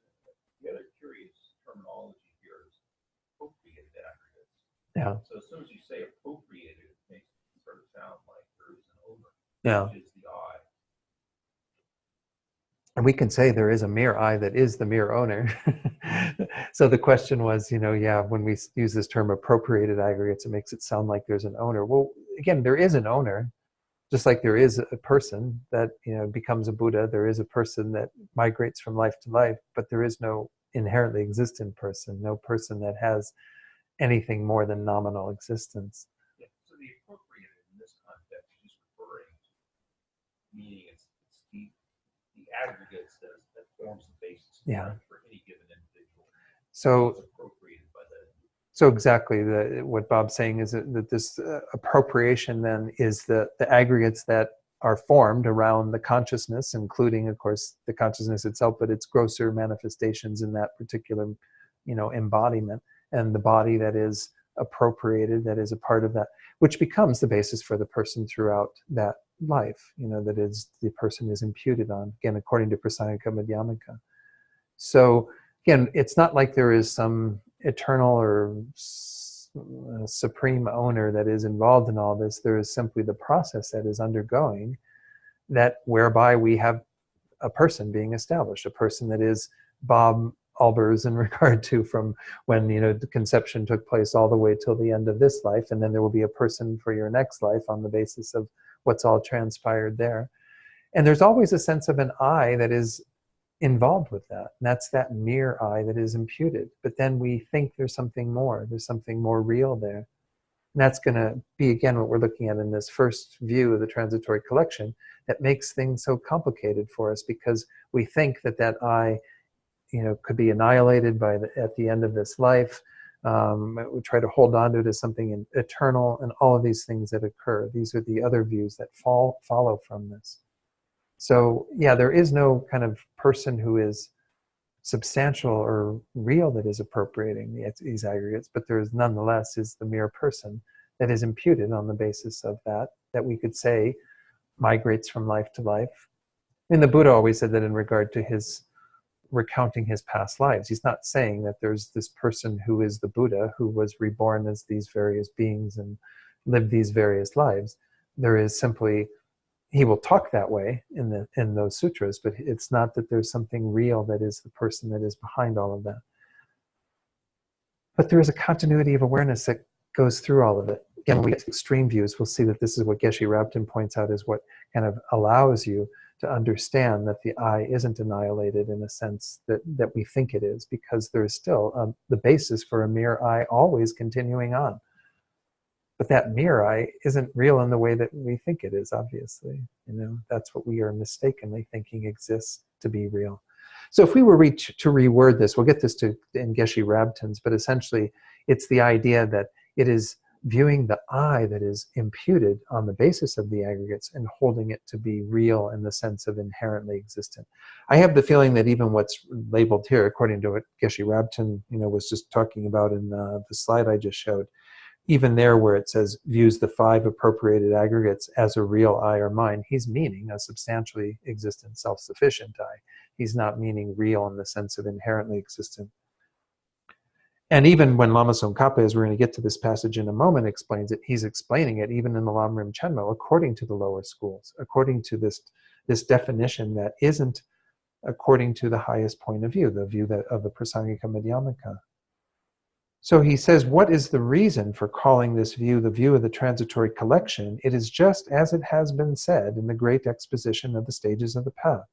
the other curious terminology here is appropriated aggregates. Yeah. So as soon as you say appropriated, it makes it sort of sound like there is an owner, Yeah. which is the I. And we can say there is a mere I that is the mere owner. So the question was, yeah, when we use this term appropriated aggregates, it makes it sound like there's an owner. Well, again, there is an owner, just like there is a person that becomes a Buddha. There is a person that migrates from life to life, but there is no inherently existent person, no person that has anything more than nominal existence. Yeah. So the appropriated in this context is just referring to, meaning it's the aggregates that forms the basis Yeah. for any given individual. So It's appropriated by the. So exactly, what Bob's saying is that this appropriation then is the aggregates that are formed around the consciousness, including, of course, the consciousness itself, but its grosser manifestations in that particular, embodiment, and the body that is appropriated, that is a part of that, which becomes the basis for the person throughout that life, that is the person is imputed on, again, according to Prasangika Madhyamaka. So again, it's not like there is some eternal or supreme owner that is involved in all this. There is simply the process that is undergoing, that whereby we have a person being established, a person that is Bob Albers in regard to from when the conception took place all the way till the end of this life, and then there will be a person for your next life on the basis of what's all transpired there. And there's always a sense of an I that is involved with that. And that's that mere I that is imputed. But then we think there's something more real there. And that's going to be, again, what we're looking at in this first view of the transitory collection, that makes things so complicated for us, because we think that I, could be annihilated at the end of this life. We try to hold on to it as something eternal, and all of these things that occur. These are the other views that follow from this. So yeah, there is no kind of person who is substantial or real that is appropriating these aggregates, but there is nonetheless is the mere person that is imputed on the basis of that we could say migrates from life to life. And the Buddha always said that in regard to his recounting his past lives. He's not saying that there's this person who is the Buddha who was reborn as these various beings and lived these various lives. There is simply, he will talk that way in those sutras, but it's not that there's something real that is the person that is behind all of that. But there is a continuity of awareness that goes through all of it. Again, when we get to extreme views, we'll see that this is what Geshe Rabten points out is what kind of allows you to understand that the I isn't annihilated in a sense that we think it is, because there is still the basis for a mere I always continuing on. But that mere I isn't real in the way that we think it is, obviously. That's what we are mistakenly thinking exists to be real. So if we were to reword this, we'll get this in Geshe Rabten's, but essentially it's the idea that it is viewing the I that is imputed on the basis of the aggregates and holding it to be real in the sense of inherently existent. I have the feeling that even what's labeled here, according to what Geshe Rabten was just talking about in the slide I just showed, even there where it says views the 5 appropriated aggregates as a real I or mine, he's meaning a substantially existent self-sufficient I. He's not meaning real in the sense of inherently existent. And even when Lama Tsongkhapa, as we're going to get to this passage in a moment, explains it, he's explaining it even in the Lamrim Chenmo according to the lower schools, according to this definition that isn't according to the highest point of view, the view of the Prasangika Madhyamaka. So he says, what is the reason for calling this view the view of the transitory collection? It is just as it has been said in the great exposition of the stages of the path.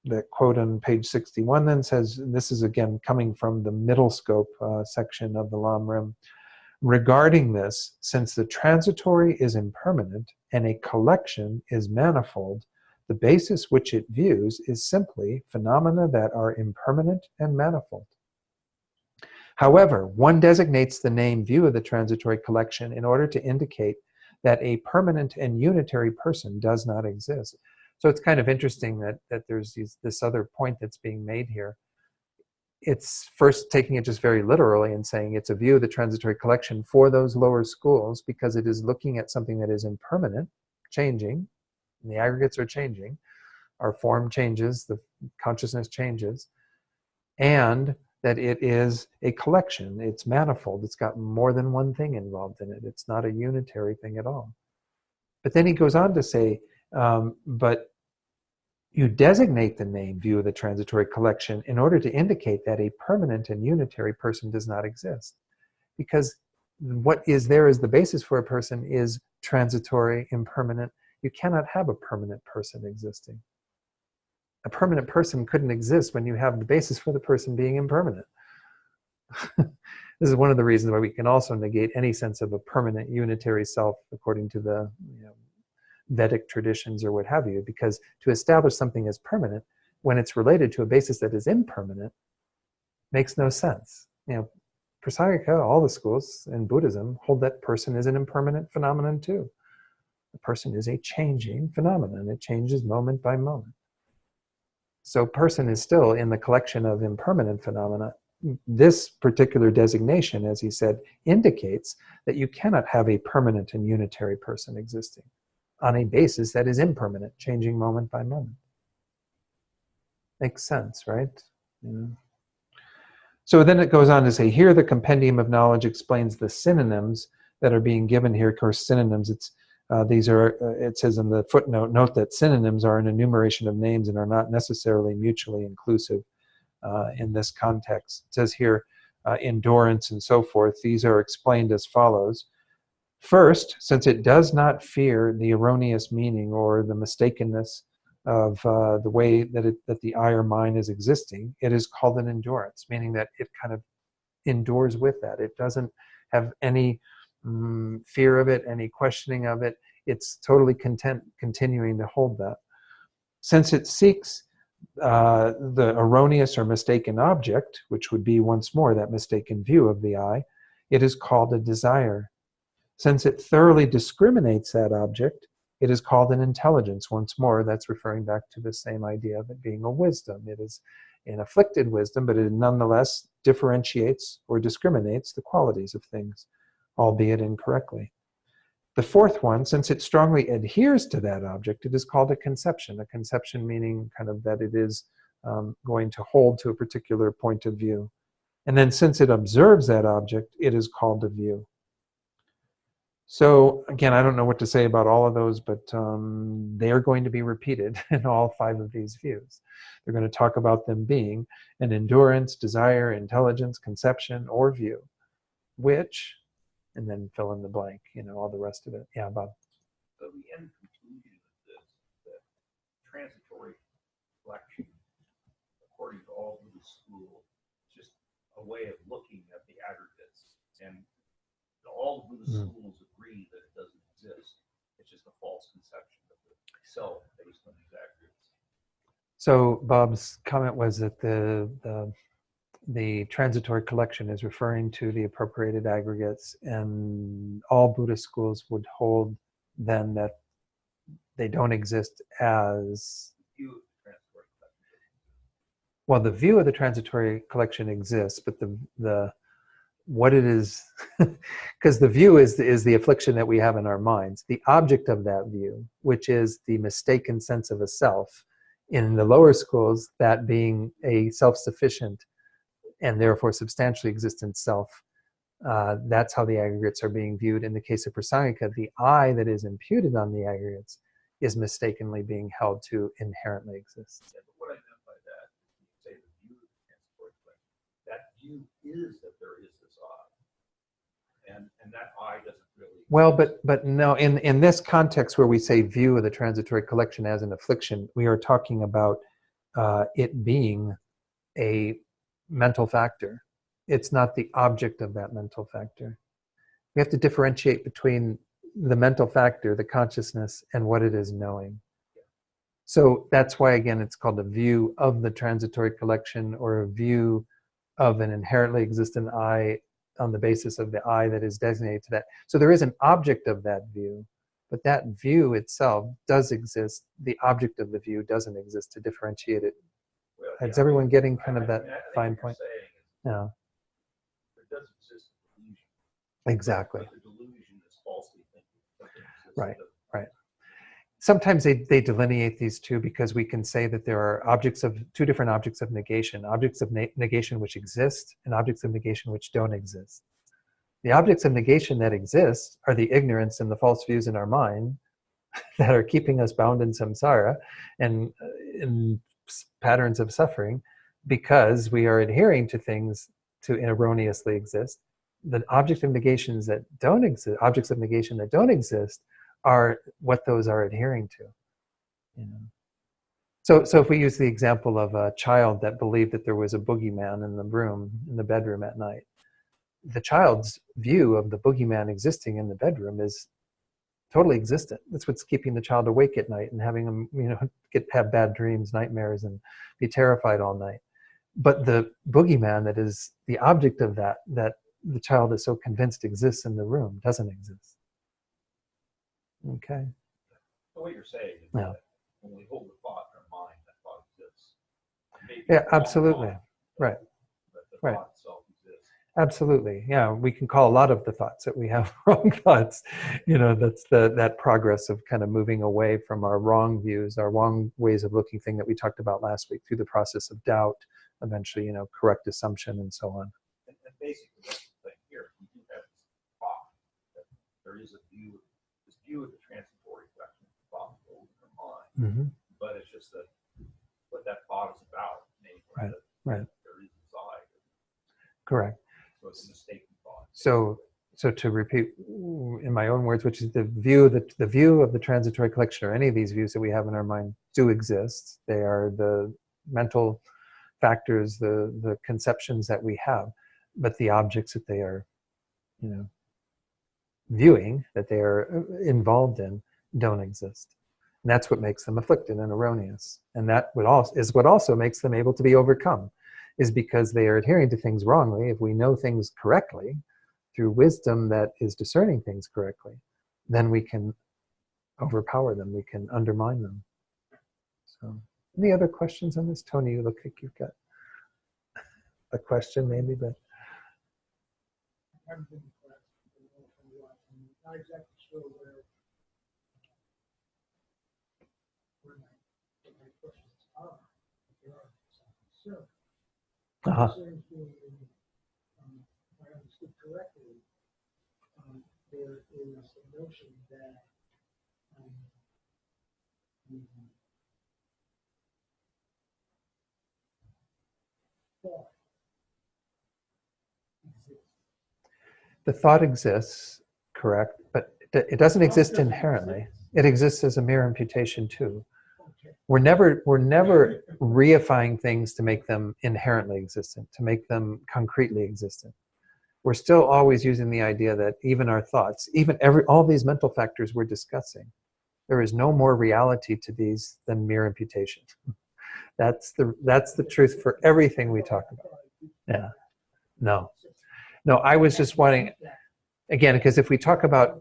That quote on page 61 then says, and this is again coming from the middle scope section of the Lamrim, regarding this, since the transitory is impermanent and a collection is manifold, the basis which it views is simply phenomena that are impermanent and manifold. However, one designates the name view of the transitory collection in order to indicate that a permanent and unitary person does not exist. So it's kind of interesting that there's this other point that's being made here. It's first taking it just very literally and saying it's a view of the transitory collection for those lower schools because it is looking at something that is impermanent, changing, and the aggregates are changing, our form changes, the consciousness changes, and that it is a collection. It's manifold. It's got more than one thing involved in it. It's not a unitary thing at all. But then he goes on to say, but you designate the name view of the transitory collection in order to indicate that a permanent and unitary person does not exist. Because what is there as the basis for a person is transitory, impermanent. You cannot have a permanent person existing. A permanent person couldn't exist when you have the basis for the person being impermanent. This is one of the reasons why we can also negate any sense of a permanent unitary self according to the Vedic traditions or what have you, because to establish something as permanent when it's related to a basis that is impermanent makes no sense. Prasangika, all the schools in Buddhism hold that person is an impermanent phenomenon too. The person is a changing phenomenon. It changes moment by moment. So person is still in the collection of impermanent phenomena. This particular designation, as he said, indicates that you cannot have a permanent and unitary person existing on a basis that is impermanent, changing moment by moment. Makes sense, right? Yeah. So then it goes on to say, here the compendium of knowledge explains the synonyms that are being given here. Of course, synonyms, it says in the footnote, note that synonyms are an enumeration of names and are not necessarily mutually inclusive in this context. It says here, endurance and so forth. These are explained as follows. First, since it does not fear the erroneous meaning or the mistakenness of the way that the I or mine is existing, it is called an endurance, meaning that it kind of endures with that. It doesn't have any fear of it, any questioning of it. It's totally content continuing to hold that. Since it seeks the erroneous or mistaken object, which would be once more that mistaken view of the I, it is called a desire. Since it thoroughly discriminates that object, it is called an intelligence. Once more, that's referring back to the same idea of it being a wisdom. It is an afflicted wisdom, but it nonetheless differentiates or discriminates the qualities of things, albeit incorrectly. The fourth one, since it strongly adheres to that object, it is called a conception. A conception meaning kind of that it is going to hold to a particular point of view. And then since it observes that object, it is called a view. So again, I don't know what to say about all of those, but they are going to be repeated in all 5 of these views. They're going to talk about them being an endurance, desire, intelligence, conception, or view, which, and then fill in the blank, all the rest of it. Yeah, Bob. So the end conclusion of this, that transitory collection, according to all Buddhist schools, is just a way of looking at the aggregates. And all Buddhist schools agree that it doesn't exist. It's just a false conception of the self based on these aggregates. So Bob's comment was that the transitory collection is referring to the appropriated aggregates, and all Buddhist schools would hold then that they don't exist as well. The view of the transitory collection exists, but the what it is, because the view is the affliction that we have in our minds. The object of that view, which is the mistaken sense of a self, in the lower schools, that being a self-sufficient and therefore substantially existent self, that's how the aggregates are being viewed. In the case of Prasangika, the I that is imputed on the aggregates is mistakenly being held to inherently exist. Yeah, but what I meant by that, you say the view of the transitory collection, that view is that there is this I, and that I doesn't really exist. Well, but no, in this context where we say view of the transitory collection as an affliction, we are talking about it being a mental factor. It's not the object of that mental factor. We have to differentiate between the mental factor, the consciousness, and what it is knowing. So that's why, again, it's called a view of the transitory collection, or a view of an inherently existent I on the basis of the I that is designated to that. So there is an object of that view, but that view itself does exist. The object of the view doesn't exist to differentiate it. Well, Is everyone getting kind of I that think fine what you're point? saying is Yeah, there does exist a delusion, exactly. but the delusion is falsely thinking something exists Right, that right. sometimes they delineate these two because we can say that there are two different objects of negation, objects of negation which exist and objects of negation which don't exist. The objects of negation that exist are the ignorance and the false views in our mind that are keeping us bound in samsara and in patterns of suffering because we are adhering to things to erroneously exist. The objects of negation that don't exist are what those are adhering to. You know? So if we use the example of a child that believed that there was a boogeyman in the bedroom at night, the child's view of the boogeyman existing in the bedroom is totally existent. That's what's keeping the child awake at night and having them, have bad dreams, nightmares, and be terrified all night. But the boogeyman that is the object of that the child is so convinced exists in the room doesn't exist. Okay. So what you're saying is Yeah. that when we hold the thought in our mind, that thought exists. Maybe Yeah, it's wrong absolutely. thought, Right. But the Right. thought itself exists. Absolutely. Yeah, we can call a lot of the thoughts that we have wrong thoughts. That's that progress of kind of moving away from our wrong views, our wrong ways of looking thing that we talked about last week through the process of doubt, eventually, correct assumption and so on. And basically, that's the thing here. We do have this thought that there is this view of the transitory collection of thought in our mind. Mm-hmm. But it's just that what that thought is about, namely Right, that right. there is inside. Correct. So it's a mistaken thought. So to repeat in my own words, which is the view of the transitory collection, or any of these views that we have in our mind, do exist. They are the mental factors, the conceptions that we have, but the objects that they are, viewing, that they are involved in, don't exist. And that's what makes them afflicted and erroneous. And that is what also makes them able to be overcome, is because they are adhering to things wrongly. If we know things correctly, through wisdom that is discerning things correctly, then we can overpower them, we can undermine them. So, any other questions on this? Tony, you look like you've got a question maybe, but... I haven't been to class, I'm not exactly sure where my questions are. There are some concern. Uh-huh. Concerns being, if I understood correctly, there is a notion that the thought exists. The thought exists, correct, but it doesn't exist inherently. It exists as a mere imputation too. Okay. We're never reifying things to make them inherently existent, to make them concretely existent. We're still always using the idea that even our thoughts, all these mental factors we're discussing, there is no more reality to these than mere imputation. That's the truth for everything we talk about. Yeah. No, I was just wanting, again, because if we talk about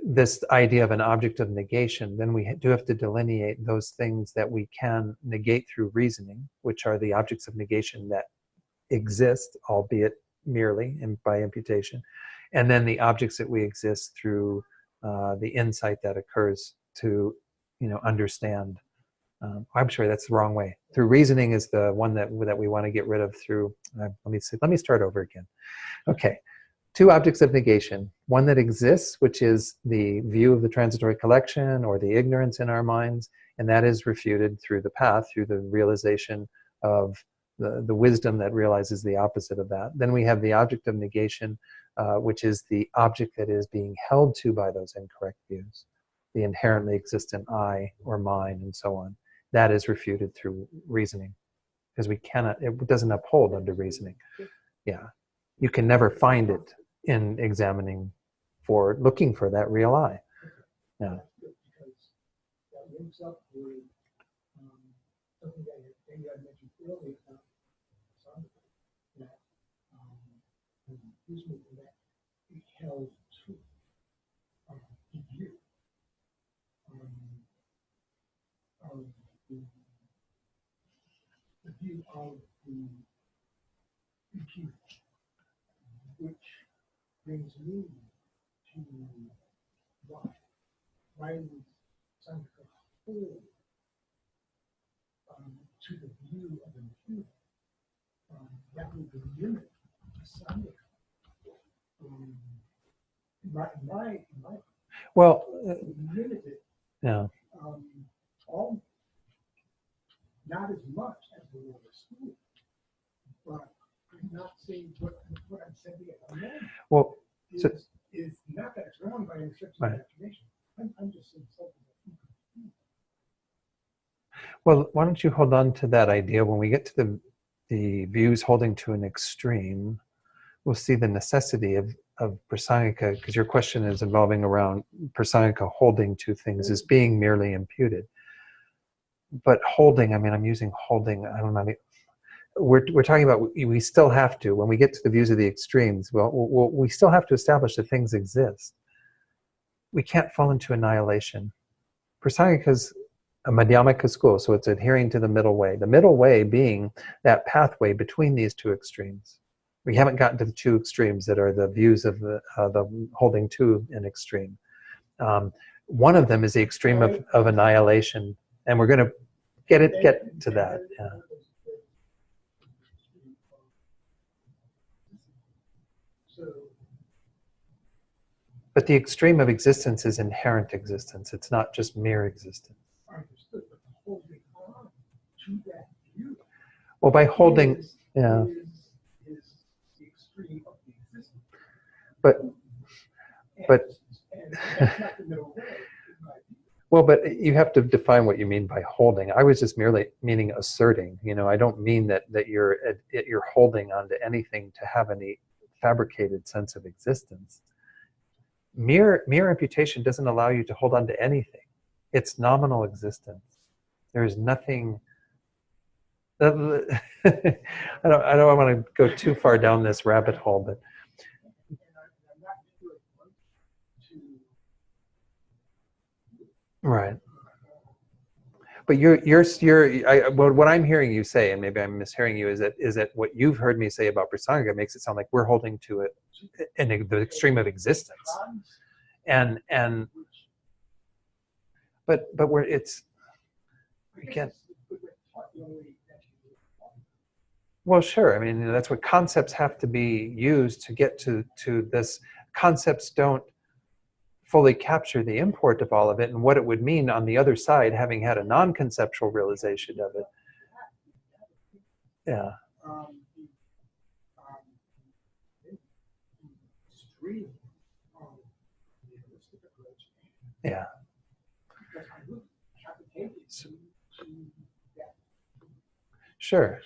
this idea of an object of negation, then we do have to delineate those things that we can negate through reasoning, which are the objects of negation that exist, albeit merely and by imputation, and then the objects that we exist through the insight that occurs to, understand. I'm sorry, that's the wrong way. Through reasoning is the one that we want to get rid of through. Let me start over again. Okay. Two objects of negation. One that exists, which is the view of the transitory collection or the ignorance in our minds, and that is refuted through the path, through the realization of the wisdom that realizes the opposite of that. Then we have the object of negation, which is the object that is being held to by those incorrect views, the inherently existent I or mine and so on. That is refuted through reasoning, because it doesn't uphold under reasoning. Yeah. You can never find it in looking for that real I. Yeah. Because that links up with something that maybe I mentioned earlier about that this movement that it held to the view of the view of the EQ, which brings me to why would Sangha hold to the view of an human, that would limit Sangha. My Well, limited, yeah. all, not as much as the Lord of School, but I'm not saying what I'm saying at the moment Well, so, is not that it's wrong by any stretch of Right. the imagination. I'm just saying something that you can well, why don't you hold on to that idea? When we get to the views holding to an extreme, we'll see the necessity of prasangika, because your question is involving around prasangika holding to things as being merely imputed. But holding, I mean, I'm using holding, I don't know. We're talking about, we still have to, when we get to the views of the extremes, we still have to establish that things exist. We can't fall into annihilation. Prasangika is a Madhyamaka school, so it's adhering to the middle way. The middle way being that pathway between these two extremes. We haven't gotten to the two extremes that are the views of the holding to an extreme. One of them is the extreme of annihilation, and we're going to get to that. Yeah. But the extreme of existence is inherent existence. It's not just mere existence. understood, but holding on to that view. Well, by holding, is yeah. the extreme of the existence. But And that's not the middle way, in my view. well, but you have to define what you mean by holding. I was just merely meaning asserting. I don't mean that you're holding onto anything to have any fabricated sense of existence. Mere imputation doesn't allow you to hold on to anything. It's nominal existence. There is nothing. I don't want to go too far down this rabbit hole, but And I'm not sure to right. But what I'm hearing you say, and maybe I'm mishearing you, is that what you've heard me say about prasangika makes it sound like we're holding to it in the extreme of existence, and but where it's again. Well, sure. I mean, that's what concepts have to be used to get to this. Concepts don't fully capture the import of all of it and what it would mean on the other side, having had a non-conceptual realization of it. Yeah. Yeah. Sure.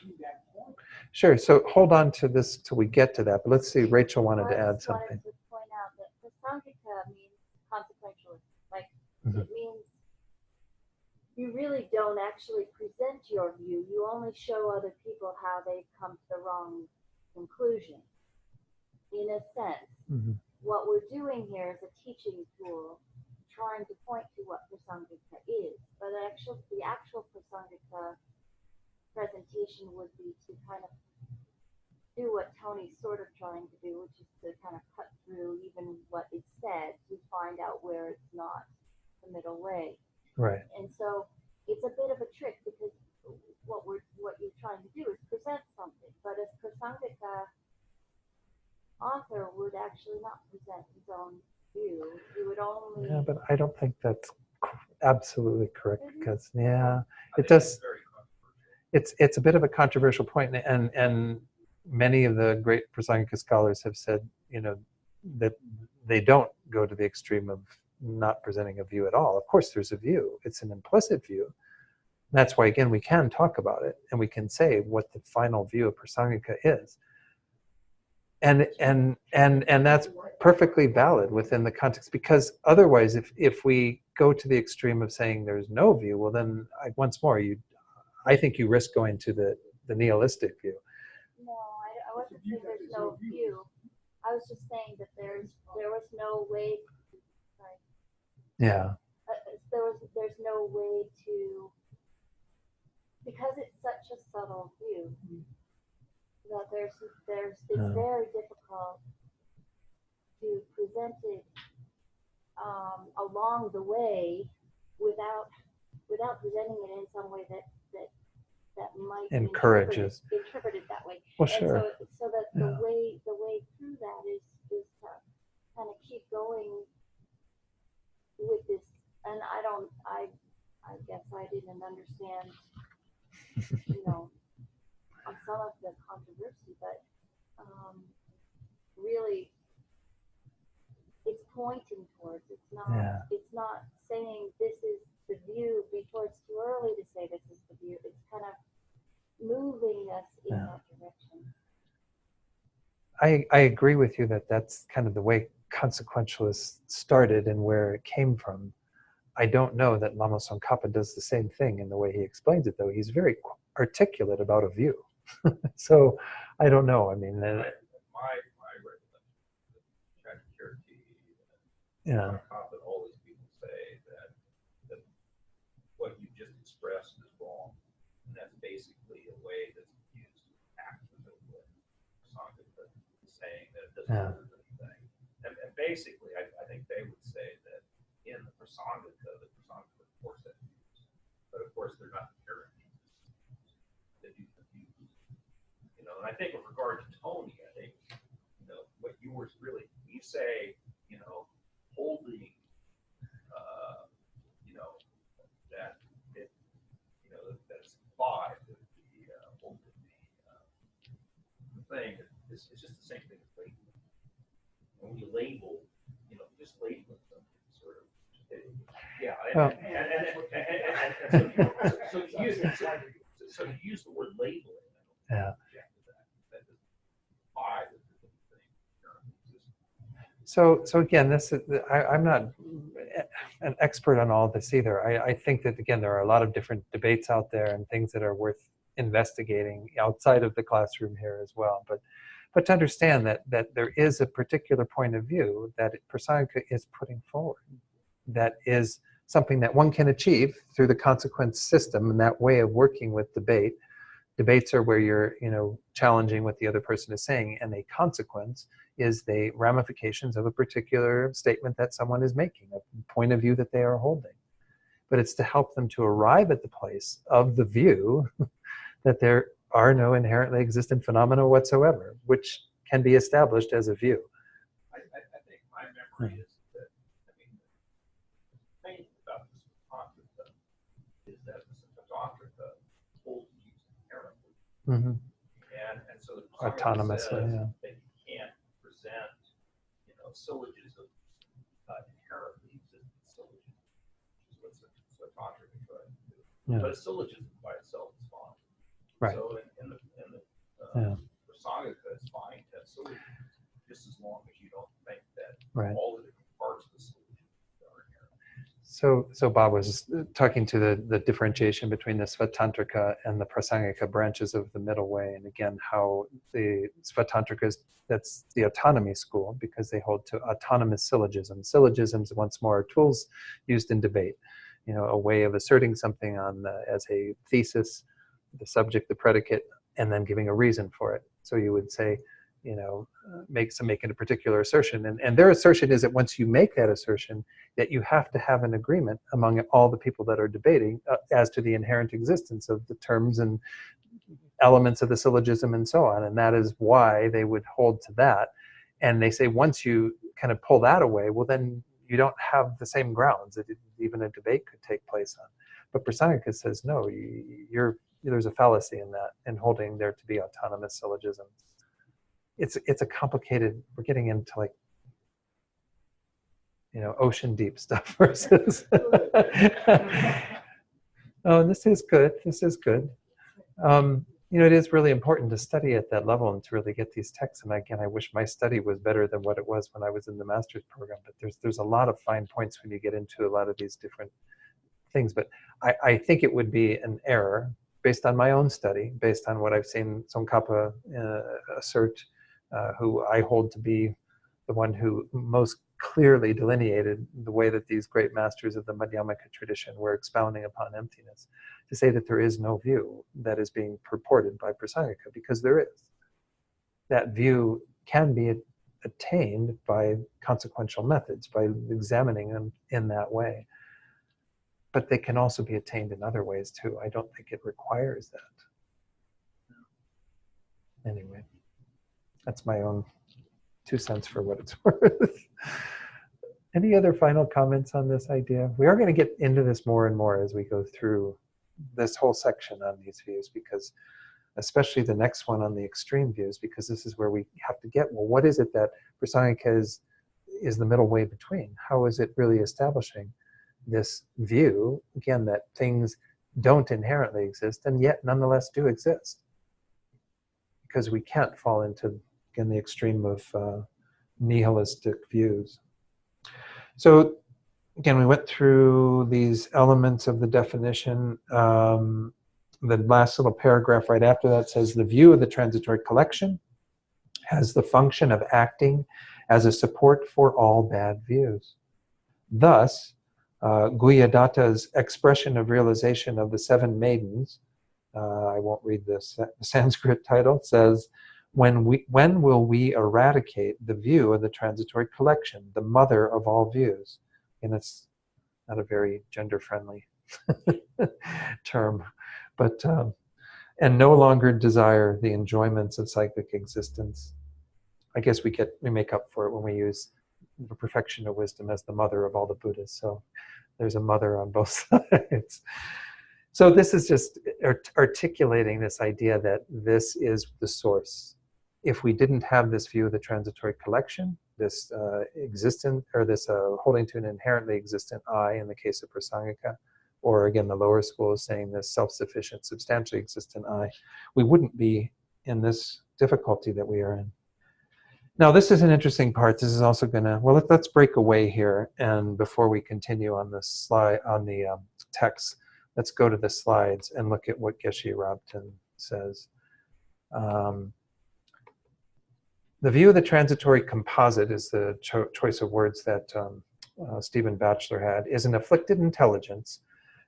Sure. So hold on to this till we get to that. But let's see. Rachel wanted to add something. I just wanted to point out that prasangika means consequentialist. Like it means you really don't actually present your view. You only show other people how they've come to the wrong conclusion. In a sense, what we're doing here is a teaching tool, trying to point to what prasangika is. But the actual prasangika presentation would be to kind of do what Tony's sort of trying to do, which is to kind of cut through even what is said to find out where it's not the middle way. Right. And so it's a bit of a trick because what you're trying to do is present something, but as prasangika author would actually not present his own view. He would only. Yeah, but I don't think that's absolutely correct because it does. It's a bit of a controversial point, and many of the great prasangika scholars have said, that they don't go to the extreme of not presenting a view at all. Of course, there's a view. It's an implicit view. That's why, again, we can talk about it and we can say what the final view of prasangika is. And that's perfectly valid within the context, because otherwise, if we go to the extreme of saying there's no view, well, then once more, I think you risk going to the nihilistic view. No, I wasn't saying there's no view. I was just saying that there was no way. Sorry. Yeah. There's no way to, because it's such a subtle view, that it's very difficult to present it along the way without without presenting it in some way that might be Encourages. interpreted that way. Well, And sure. so that Yeah. the way through that is to kind of keep going with this. And I guess I didn't understand, on some of the controversy, but really it's pointing towards, Yeah. it's not saying this is the view before it's too early to say this is the view. It's kind of moving us in Yeah. that direction. I agree with you that that's kind of the way consequentialists started and where it came from. I don't know that Lama Tsongkhapa does the same thing in the way he explains it, though. He's very articulate about a view. So I don't know. I mean, My recollection, Chakravarti, yeah, Tsongkhapa, all these people say that what you just expressed is wrong, and that's basically a way that's used to act with Tsongkhapa saying that it doesn't Yeah. prove anything. And basically, I think they would say that in the Prasangika, of course, that views, but of course they're not inherent. They do confuse. And I think with regard to Tony, I think, what you were really, you say, holding, that it, that's implied, that the holding the thing, it's just the same thing as labeling. When you label, just labeling something sort of, yeah. Well- So to use the word labeling, yeah. that doesn't imply that there's anything inherently existing. So again, I'm not an expert on all this either. I think that, again, there are a lot of different debates out there and things that are worth investigating outside of the classroom here as well. But to understand that there is a particular point of view that Prasangika is putting forward that is something that one can achieve through the consequence system and that way of working with debate. Debates are where you're, challenging what the other person is saying, and a consequence is the ramifications of a particular statement that someone is making, a point of view that they are holding. But it's to help them to arrive at the place of the view that there are no inherently existent phenomena whatsoever, which can be established as a view. I think my memory is that, the thing about this Tantrika is that the Tantrika holds views inherently. Mm-hmm. And so the Prasangika Autonomously, says yeah. that you can't present, syllogism, inherently existent syllogism, which is what Tantrika tries to do. Yeah. But a syllogism by itself is fine. Right. So in the Yeah. Prasangika, it's fine to have syllogisms, just as long as you don't think that Right. all the different parts of the syllogism are inherent. So Bob was talking to the differentiation between the Svatantrika and the Prasangika branches of the middle way, and again how the Svatantrika that's the autonomy school because they hold to autonomous syllogisms. Syllogisms, once more, are tools used in debate. A way of asserting something on as a thesis, the subject, the predicate, and then giving a reason for it. So you would say, making a particular assertion, and their assertion is that once you make that assertion, that you have to have an agreement among all the people that are debating as to the inherent existence of the terms and elements of the syllogism and so on, and that is why they would hold to that. And they say once you kind of pull that away, well then you don't have the same grounds that even a debate could take place on. But Prasangika says no, there's a fallacy in that, in holding there to be autonomous syllogisms. It's a complicated, we're getting into like, ocean deep stuff versus. Oh, this is good. This is good. It is really important to study at that level and to really get these texts. And again, I wish my study was better than what it was when I was in the master's program. But there's a lot of fine points when you get into a lot of these different things. But I think it would be an error based on my own study, based on what I've seen Tsongkhapa assert, who I hold to be the one who most clearly delineated the way that these great masters of the Madhyamaka tradition were expounding upon emptiness, to say that there is no view that is being purported by Prasangika, because there is. That view can be attained by consequential methods, by examining them in that way. but they can also be attained in other ways too. I don't think it requires that. Anyway, that's my own 2 cents for what it's worth. Any other final comments on this idea? We are going to get into this more and more as we go through this whole section on these views, because especially the next one on the extreme views, because this is where we have to get, well, what is it that Prasangika is the middle way between? How is it really establishing this view, again, that things don't inherently exist and yet nonetheless do exist? Because we can't fall into, again, the extreme of nihilistic views. So again, we went through these elements of the definition. The last little paragraph right after that says, the view of the transitory collection has the function of acting as a support for all bad views. Thus, Guhyadatta's expression of realization of the 7 maidens, I won't read this Sanskrit title, says, when will we eradicate the view of the transitory collection, the mother of all views? And it's not a very gender-friendly term, but and no longer desire the enjoyments of cyclic existence. I guess we make up for it when we use the perfection of wisdom as the mother of all the Buddhas. So there's a mother on both sides. So this is just articulating this idea that this is the source. If we didn't have this view of the transitory collection, this existent, or this holding to an inherently existent I in the case of Prasangika, or again, the lower school is saying this self-sufficient, substantially existent I, we wouldn't be in this difficulty that we are in. Now, this is an interesting part. This is also gonna, well, let's break away here, and before we continue on the slide, on the text, let's go to the slides and look at what Geshe Rabten says. The view of the transitory composite is the choice of words that Stephen Batchelor had, is an afflicted intelligence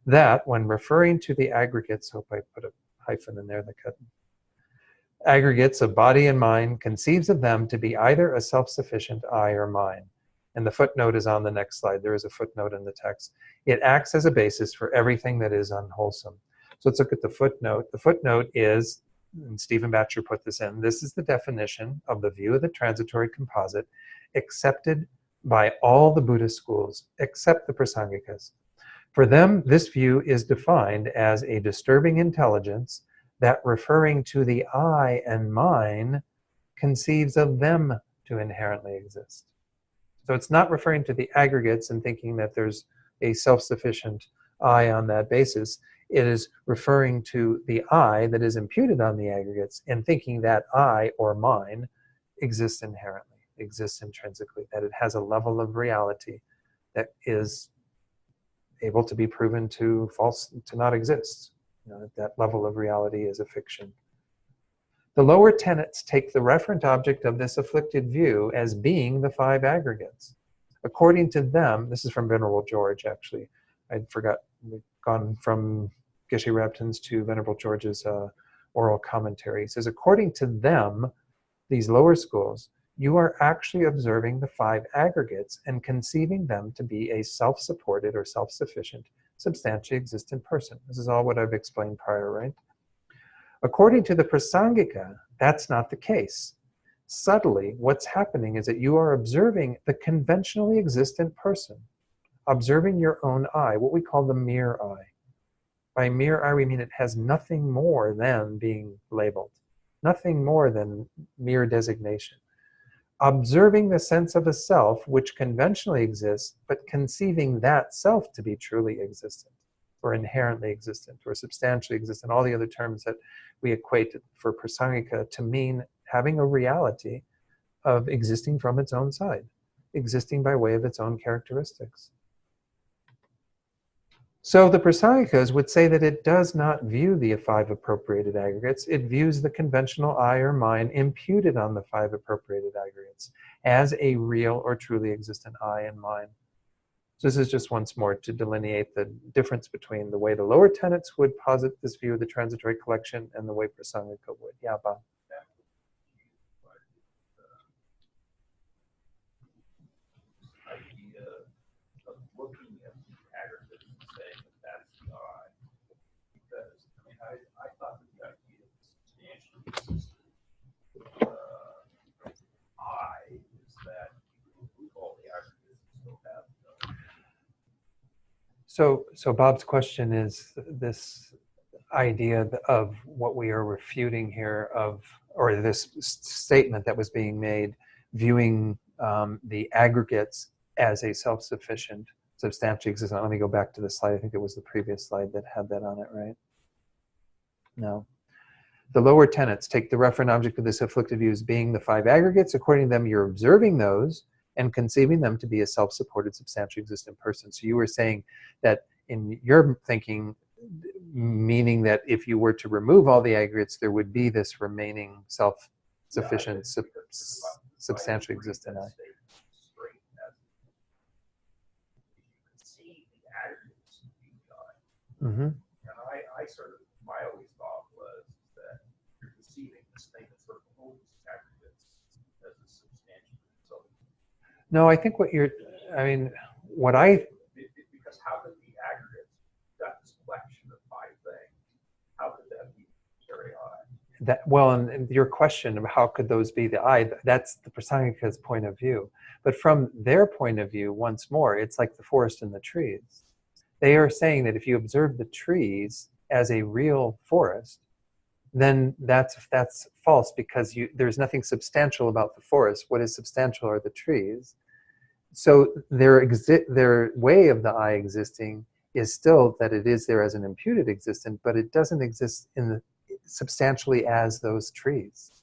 that, when referring to the aggregates, hope I put a hyphen in there, aggregates of body and mind, conceives of them to be either a self-sufficient I or mine. And the footnote is on the next slide. There is a footnote in the text. It acts as a basis for everything that is unwholesome. So let's look at the footnote. The footnote is, and Stephen Batchelor put this in, this is the definition of the view of the transitory composite accepted by all the Buddhist schools except the Prasangikas. For them, this view is defined as a disturbing intelligence that, referring to the I and mine, conceives of them to inherently exist. So it's not referring to the aggregates and thinking that there's a self-sufficient I on that basis. It is referring to the I that is imputed on the aggregates and thinking that I or mine exists inherently, exists intrinsically, that it has a level of reality that is able to be proven to not exist. You know, that level of reality is a fiction. The lower tenets take the referent object of this afflicted view as being the 5 aggregates. According to them, this is from Venerable George, actually. I'd forgot, we've gone from Geshe Rabten's to Venerable George's oral commentary. He says, according to them, these lower schools, you are actually observing the 5 aggregates and conceiving them to be a self-supported or self-sufficient, substantially existent person. This is all what I've explained prior, right? According to the Prasangika, that's not the case. Subtly, what's happening is that you are observing the conventionally existent person, observing your own I, what we call the mere I. By mere I, we mean it has nothing more than being labeled, nothing more than mere designation. Observing the sense of a self which conventionally exists, but conceiving that self to be truly existent, or inherently existent, or substantially existent, all the other terms that we equate for Prasangika to mean having a reality of existing from its own side, existing by way of its own characteristics. So the Prasangikas would say that it does not view the 5 appropriated aggregates. It views the conventional I or mine imputed on the 5 appropriated aggregates as a real or truly existent I and mine. So this is just once more to delineate the difference between the way the lower tenets would posit this view of the transitory collection and the way Prasangika would. Yeah, Bob. Idea of looking at the aggregate and saying that So Bob's question is this idea of what we are refuting here or this statement that was being made, viewing the aggregates as a self-sufficient, substantially existent. Let me go back to the slide. I think it was the previous slide that had that on it, right? No. The lower tenets take the referent object of this afflictive view as being the 5 aggregates. According to them, you're observing those and conceiving them to be a self-supported, substantially existent person. So you were saying that in your thinking, meaning that if you were to remove all the aggregates, there would be this remaining self-sufficient, substantially existent I. Mm-hmm. And I sort of, my always thought was that you're conceiving this thing that sort of holds aggregates as a substantial result. No, I think because how could the aggregates, that this collection of 5 things, how could that be very I? And your question of how could those be the I, that's the Prasangika's point of view. But from their point of view, once more, it's like the forest and the trees. They are saying that if you observe the trees as a real forest, then that's false, because there's nothing substantial about the forest. What is substantial are the trees. So their way of the I existing is still that it is there as an imputed existent, but it doesn't exist substantially as those trees.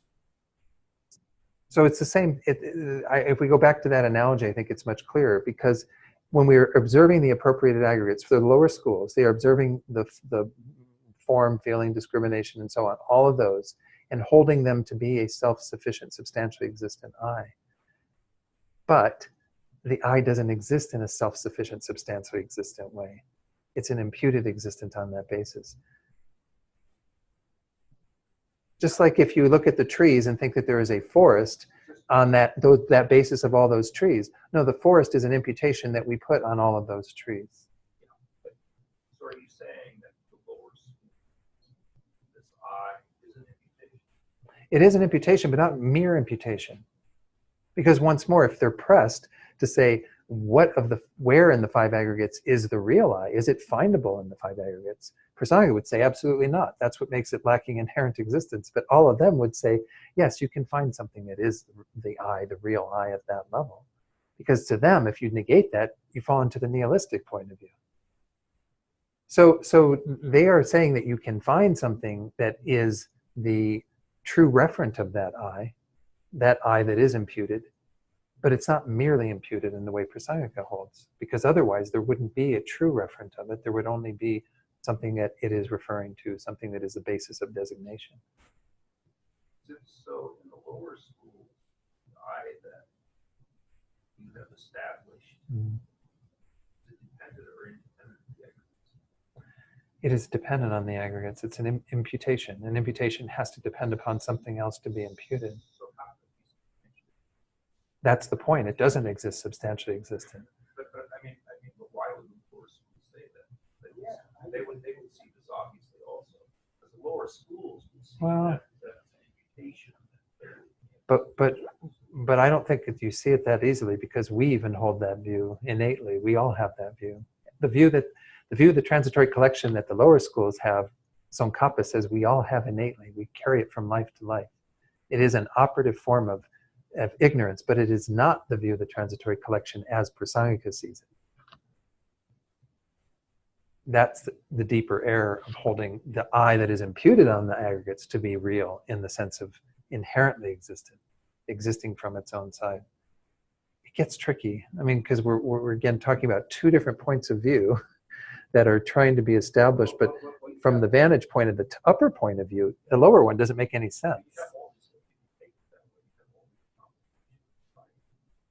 So it's the same. If we go back to that analogy, I think it's much clearer, because when we're observing the appropriated aggregates for the lower schools, they are observing the form, feeling, discrimination, and so on, all of those, and holding them to be a self-sufficient, substantially existent I. But the I doesn't exist in a self-sufficient, substantially existent way. It's an imputed existent on that basis. Just like if you look at the trees and think that there is a forest on that basis of all those trees. No, the forest is an imputation that we put on all of those trees. So are you saying that the lower school, this I is an imputation? It is an imputation, but not mere imputation. Because once more, if they're pressed to say, where in the 5 aggregates is the real I? Is it findable in the 5 aggregates? Prasangika would say absolutely not. That's what makes it lacking inherent existence. But all of them would say, yes, you can find something that is the I, the real I at that level. Because to them, if you negate that, you fall into the nihilistic point of view. So they are saying that you can find something that is the true referent of that I that is imputed, but it's not merely imputed in the way Prasangika holds, because otherwise there wouldn't be a true referent of it. There would only be something that it is referring to, something that is the basis of designation. So in the lower school, the I that you have established, is it dependent or independent of the aggregates? It is dependent on the aggregates. It's an imputation. An imputation has to depend upon something else to be imputed. So how could it be substantially? That's the point. It doesn't exist substantially existent. But I mean, but why would the lower schools say that? They would see this obviously also, because the lower schools would see that as an imputation. But I don't think that you see it that easily, because we even hold that view innately. We all have that view. The view of the transitory collection that the lower schools have, Tsongkhapa says we all have innately. We carry it from life to life. It is an operative form of ignorance, but it is not the view of the transitory collection as Prasangika sees it. That's the deeper error of holding the I that is imputed on the aggregates to be real in the sense of inherently existing from its own side. It gets tricky. I mean, because we're again talking about 2 different points of view that are trying to be established, but from the vantage point of the upper point of view, the lower one doesn't make any sense.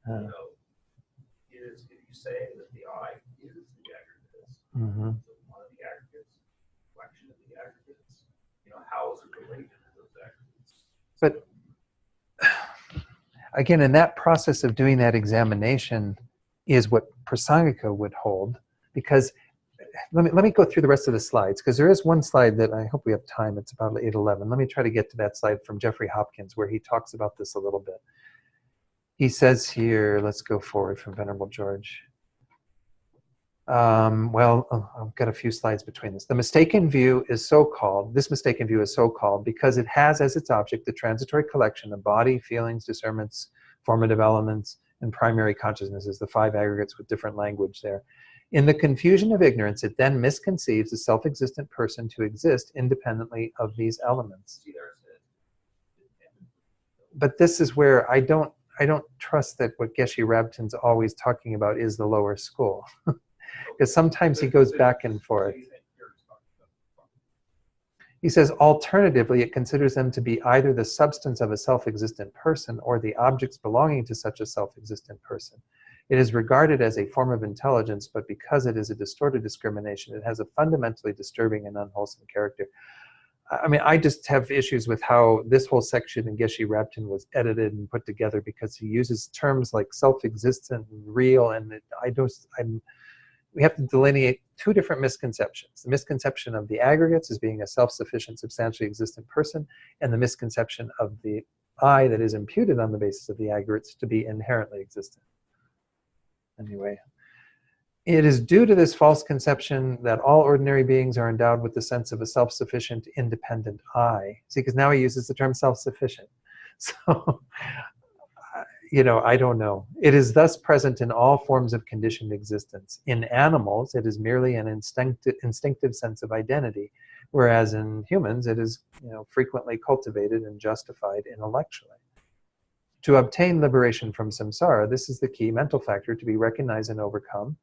If you say that the I is the aggregates, Mm-hmm. one of the aggregates, collection of the aggregates, how is it related to those aggregates? But again, in that process of doing that examination is what Prasangika would hold, because let me go through the rest of the slides, because there is one slide that I hope we have time. It's about 8:11. Let me try to get to that slide from Jeffrey Hopkins where he talks about this a little bit. He says here, let's go forward from Venerable George. I've got a few slides between this. This mistaken view is so called because it has as its object the transitory collection of body, feelings, discernments, formative elements, and primary consciousnesses, the 5 aggregates with different language there. In the confusion of ignorance, it then misconceives the self-existent person to exist independently of these elements. See there it says. But this is where I don't trust that what Geshe-Rabtin's always talking about is the lower school. Because sometimes he goes back and forth. He says, alternatively, it considers them to be either the substance of a self-existent person or the objects belonging to such a self-existent person. It is regarded as a form of intelligence, but because it is a distorted discrimination, it has a fundamentally disturbing and unwholesome character. I mean, I just have issues with how this whole section in Geshe-Rabtin was edited and put together, because he uses terms like self-existent and real, and we have to delineate 2 different misconceptions. The misconception of the aggregates as being a self-sufficient, substantially existent person, and the misconception of the I that is imputed on the basis of the aggregates to be inherently existent. Anyway, it is due to this false conception that all ordinary beings are endowed with the sense of a self-sufficient, independent I. See, because now he uses the term self-sufficient. So, I don't know. It is thus present in all forms of conditioned existence. In animals, it is merely an instinctive sense of identity, whereas in humans, it is frequently cultivated and justified intellectually. To obtain liberation from samsara, this is the key mental factor to be recognized and overcome.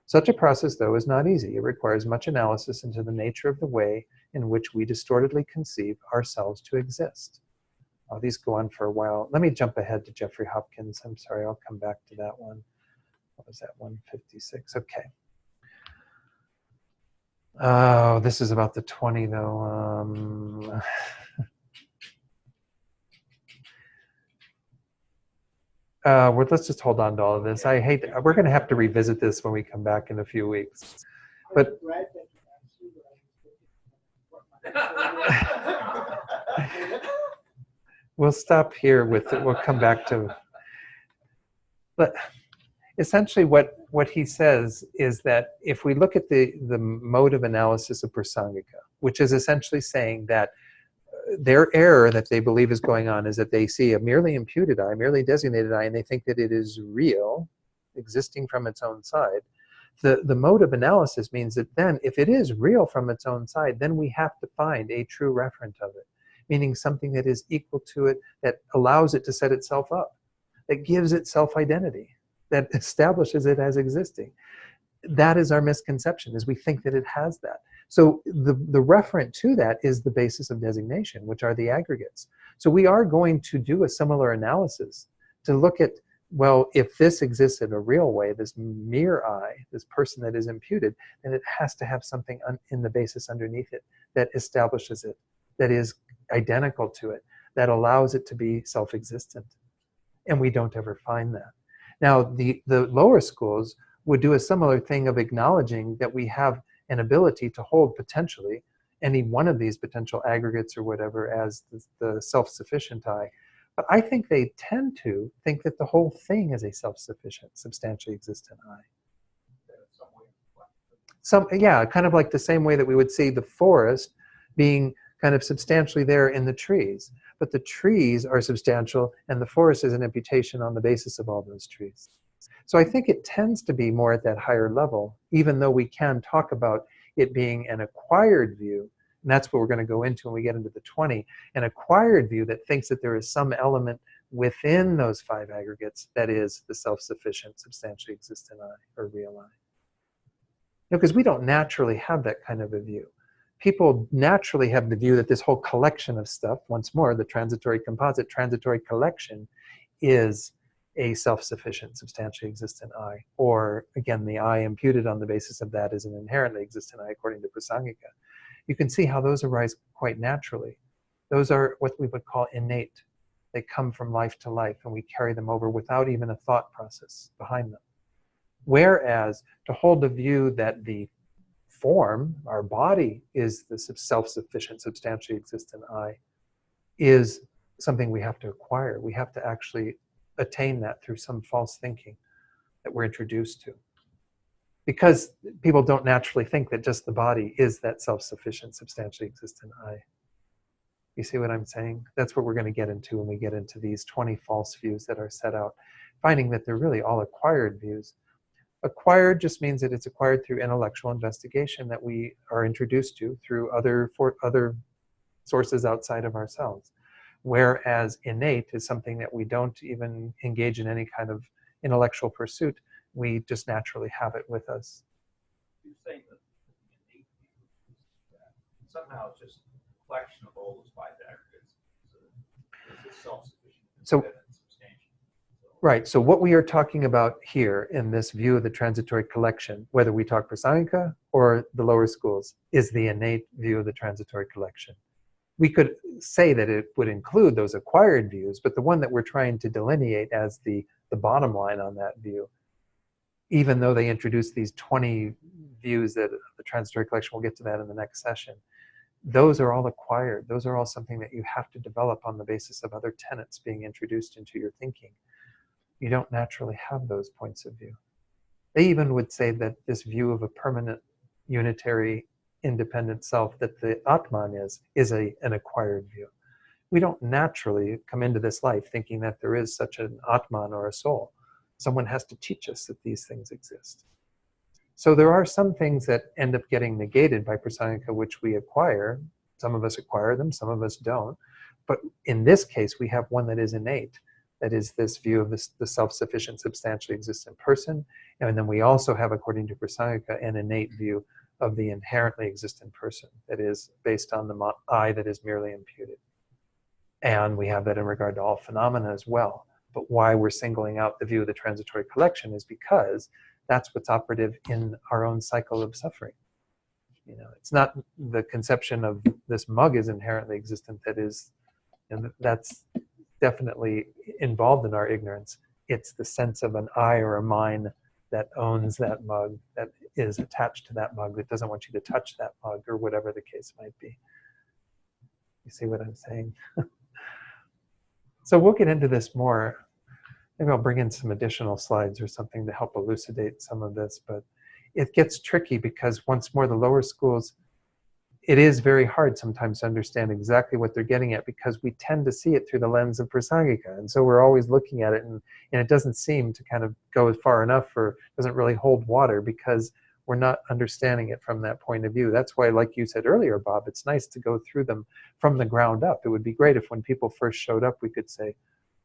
Such a process, though, is not easy. It requires much analysis into the nature of the way in which we distortedly conceive ourselves to exist. Oh, these go on for a while. Let me jump ahead to Jeffrey Hopkins. I'm sorry, I'll come back to that one. What was that, 156? Okay. Oh, this is about the 20, though. Let's just hold on to all of this. We're going to have to revisit this when we come back in a few weeks. But we'll stop here with it. We'll come back to. But essentially, what he says is that if we look at the mode of analysis of Prasangika, which is essentially saying that their error that they believe is going on is that they see a merely imputed I, merely designated I, and they think that it is real, existing from its own side. The mode of analysis means that then, if it is real from its own side, then we have to find a true referent of it, meaning something that is equal to it, that allows it to set itself up, that gives it self-identity, that establishes it as existing. That is our misconception, is we think that it has that. So the referent to that is the basis of designation, which are the aggregates. So we are going to do a similar analysis to look at, well, if this exists in a real way, this mere I, this person that is imputed, then it has to have something in the basis underneath it that establishes it, that is identical to it, that allows it to be self-existent. And we don't ever find that. Now, the lower schools would do a similar thing of acknowledging that we have an ability to hold potentially any one of these potential aggregates or whatever as the self-sufficient I. But I think they tend to think that the whole thing is a self-sufficient, substantially existent I. Yeah, kind of like the same way that we would see the forest being kind of substantially there in the trees. But the trees are substantial, and the forest is an imputation on the basis of all those trees. So I think it tends to be more at that higher level, even though we can talk about it being an acquired view, and that's what we're going to go into when we get into the 20, an acquired view that thinks that there is some element within those 5 aggregates that is the self-sufficient, substantially existent I, or real I. Because we don't naturally have that kind of a view. People naturally have the view that this whole collection of stuff, once more, the transitory composite, transitory collection, is a self-sufficient, substantially existent I. Or, again, the I imputed on the basis of that is an inherently existent I, according to Prasangika. You can see how those arise quite naturally. Those are what we would call innate. They come from life to life, and we carry them over without even a thought process behind them. Whereas, to hold the view that the form, our body, is the self-sufficient, substantially existent I, is something we have to acquire. We have to actually attain that through some false thinking that we're introduced to. because people don't naturally think that just the body is that self-sufficient, substantially existent I. You see what I'm saying? That's what we're going to get into when we get into these 20 false views that are set out, finding that they're really all acquired views. Acquired just means that it's acquired through intellectual investigation that we are introduced to through other sources outside of ourselves. Whereas innate is something that we don't even engage in any kind of intellectual pursuit. We just naturally have it with us. You're saying that the innate view is that somehow it's just a collection of all those five aggregates. So it's a self-sufficient So- and substantial. So, Right, so what we are talking about here in this view of the transitory collection, whether we talk Prasangika or the lower schools, is the innate view of the transitory collection. We could say that it would include those acquired views, but the one that we're trying to delineate as the bottom line on that view, even though they introduce these 20 views that the transitory collection, we'll get to that in the next session, those are all acquired. Those are all something that you have to develop on the basis of other tenets being introduced into your thinking. You don't naturally have those points of view. They even would say that this view of a permanent, unitary, independent self that the Atman is an acquired view. We don't naturally come into this life thinking that there is such an Atman or a soul. Someone has to teach us that these things exist. So there are some things that end up getting negated by Prasangika, which we acquire. Some of us acquire them, some of us don't. But in this case, we have one that is innate. That is this view of the self-sufficient, substantially existent person. And then we also have, according to Prasangika, an innate view of the inherently existent person that is based on the I that is merely imputed. And we have that in regard to all phenomena as well. But why we're singling out the view of the transitory collection is because that's what's operative in our own cycle of suffering. You know, it's not the conception of this mug is inherently existent that is, and that's definitely involved in our ignorance. It's the sense of an I or a mine that owns that mug, that is attached to that mug, that doesn't want you to touch that mug, or whatever the case might be. You see what I'm saying? So we'll get into this more. Maybe I'll bring in some additional slides or something to help elucidate some of this, but it gets tricky because once more the lower schools, it is very hard sometimes to understand exactly what they're getting at because we tend to see it through the lens of Prasangika. And so we're always looking at it and it doesn't seem to kind of go far enough or doesn't really hold water because we're not understanding it from that point of view. That's why, like you said earlier, Bob, it's nice to go through them from the ground up. It would be great if when people first showed up, we could say,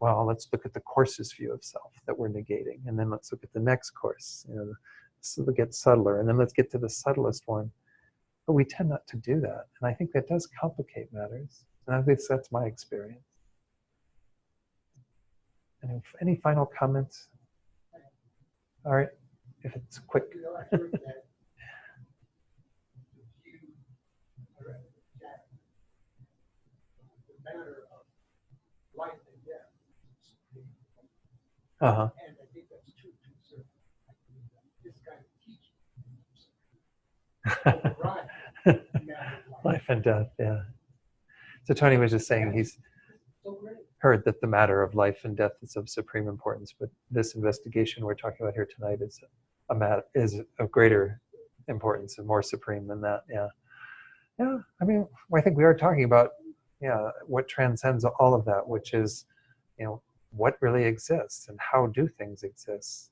well, let's look at the course's view of self that we're negating. And then let's look at the next course, you know, so it gets subtler. And then let's get to the subtlest one. But we tend not to do that. And I think that does complicate matters. And at least that's my experience. Any final comments? All right, if it's quick. You know, I heard that the view, or that the matter of life and death is supreme. Uh-huh. And I think that's true to a certain extent. I believe that this kind of teaching override the matter of Life and death, yeah. So Tony was just saying he's So great. heard that the matter of life and death is of supreme importance, but this investigation we're talking about here tonight is a matter is of greater importance and more supreme than that. Yeah, yeah. I mean, I think we are talking about what transcends all of that, which is, you know, what really exists and how do things exist,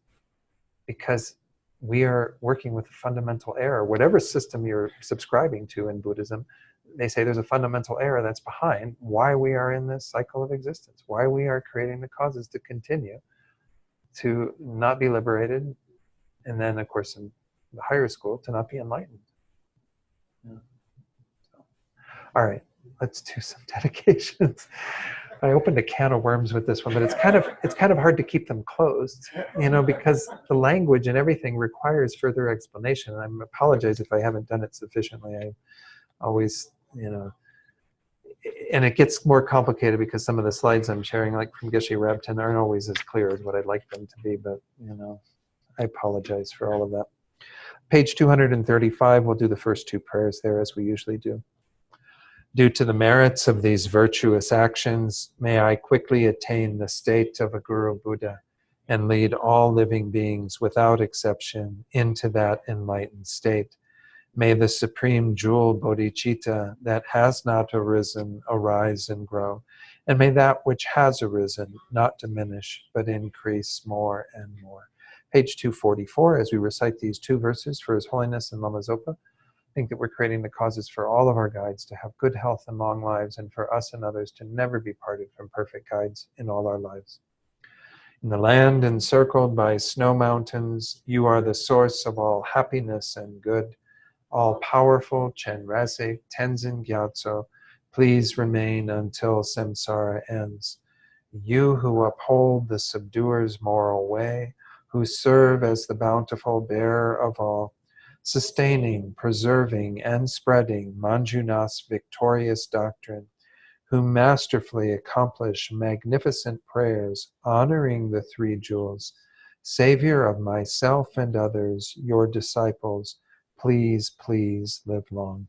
because we are working with a fundamental error. Whatever system you're subscribing to in Buddhism, they say there's a fundamental error that's behind why we are in this cycle of existence, why we are creating the causes to continue to not be liberated, and then, of course, in the higher school, to not be enlightened. Yeah. So, all right, let's do some dedications. I opened a can of worms with this one, but it's kind of hard to keep them closed, you know, because the language and everything requires further explanation. And I apologize if I haven't done it sufficiently. I always, you know, and it gets more complicated because some of the slides I'm sharing, like from Geshe Rabten, aren't always as clear as what I'd like them to be, but, you know, I apologize for all of that. Page 235, we'll do the first two prayers there as we usually do. Due to the merits of these virtuous actions, may I quickly attain the state of a Guru Buddha and lead all living beings without exception into that enlightened state. May the supreme jewel bodhicitta that has not arisen arise and grow, and may that which has arisen not diminish but increase more and more. Page 244, as we recite these two verses for His Holiness and Lama Zopa, think that we're creating the causes for all of our guides to have good health and long lives, and for us and others to never be parted from perfect guides in all our lives. In the land encircled by snow mountains, you are the source of all happiness and good. All-powerful Chenrezig Tenzin Gyatso, please remain until samsara ends. You who uphold the subduer's moral way, who serve as the bountiful bearer of all, sustaining, preserving, and spreading Manjunath's victorious doctrine, who masterfully accomplish magnificent prayers honoring the three jewels, Savior of myself and others, your disciples, please, please live long.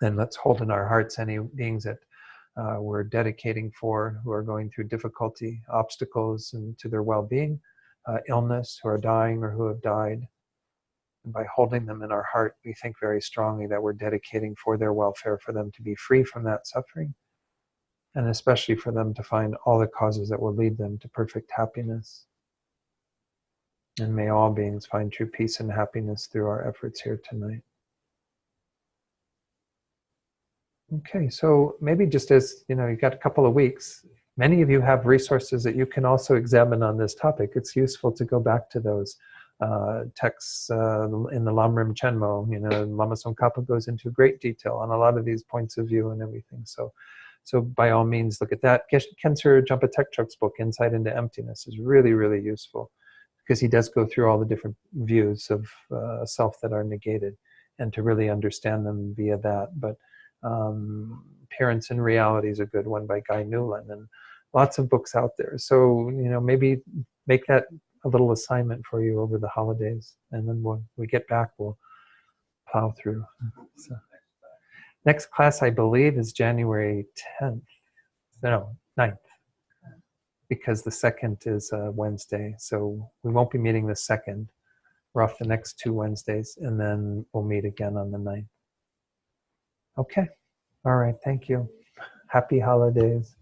And let's hold in our hearts any beings that we're dedicating for, who are going through difficulty, obstacles, and to their well-being, illness, who are dying or who have died. And by holding them in our heart, we think very strongly that we're dedicating for their welfare, for them to be free from that suffering, and especially for them to find all the causes that will lead them to perfect happiness. And may all beings find true peace and happiness through our efforts here tonight. Okay, so maybe just as, you've got a couple of weeks, many of you have resources that you can also examine on this topic. It's useful to go back to those texts in the Lamrim Chenmo. Lama Tsongkhapa goes into great detail on a lot of these points of view and everything. So by all means, look at that. Khensur Jampa Tekchok's book, Insight into Emptiness, is really, really useful, because he does go through all the different views of self that are negated, and to really understand them via that. But Appearance and Reality is a good one by Guy Newland, and lots of books out there. So, maybe make that a little assignment for you over the holidays, and then when we get back, we'll plow through. So, next class, I believe, is January 10th. No, 9th. Because the 2nd is Wednesday. So we won't be meeting the 2nd. We're off the next 2 Wednesdays, and then we'll meet again on the 9th. Okay. All right. Thank you. Happy holidays.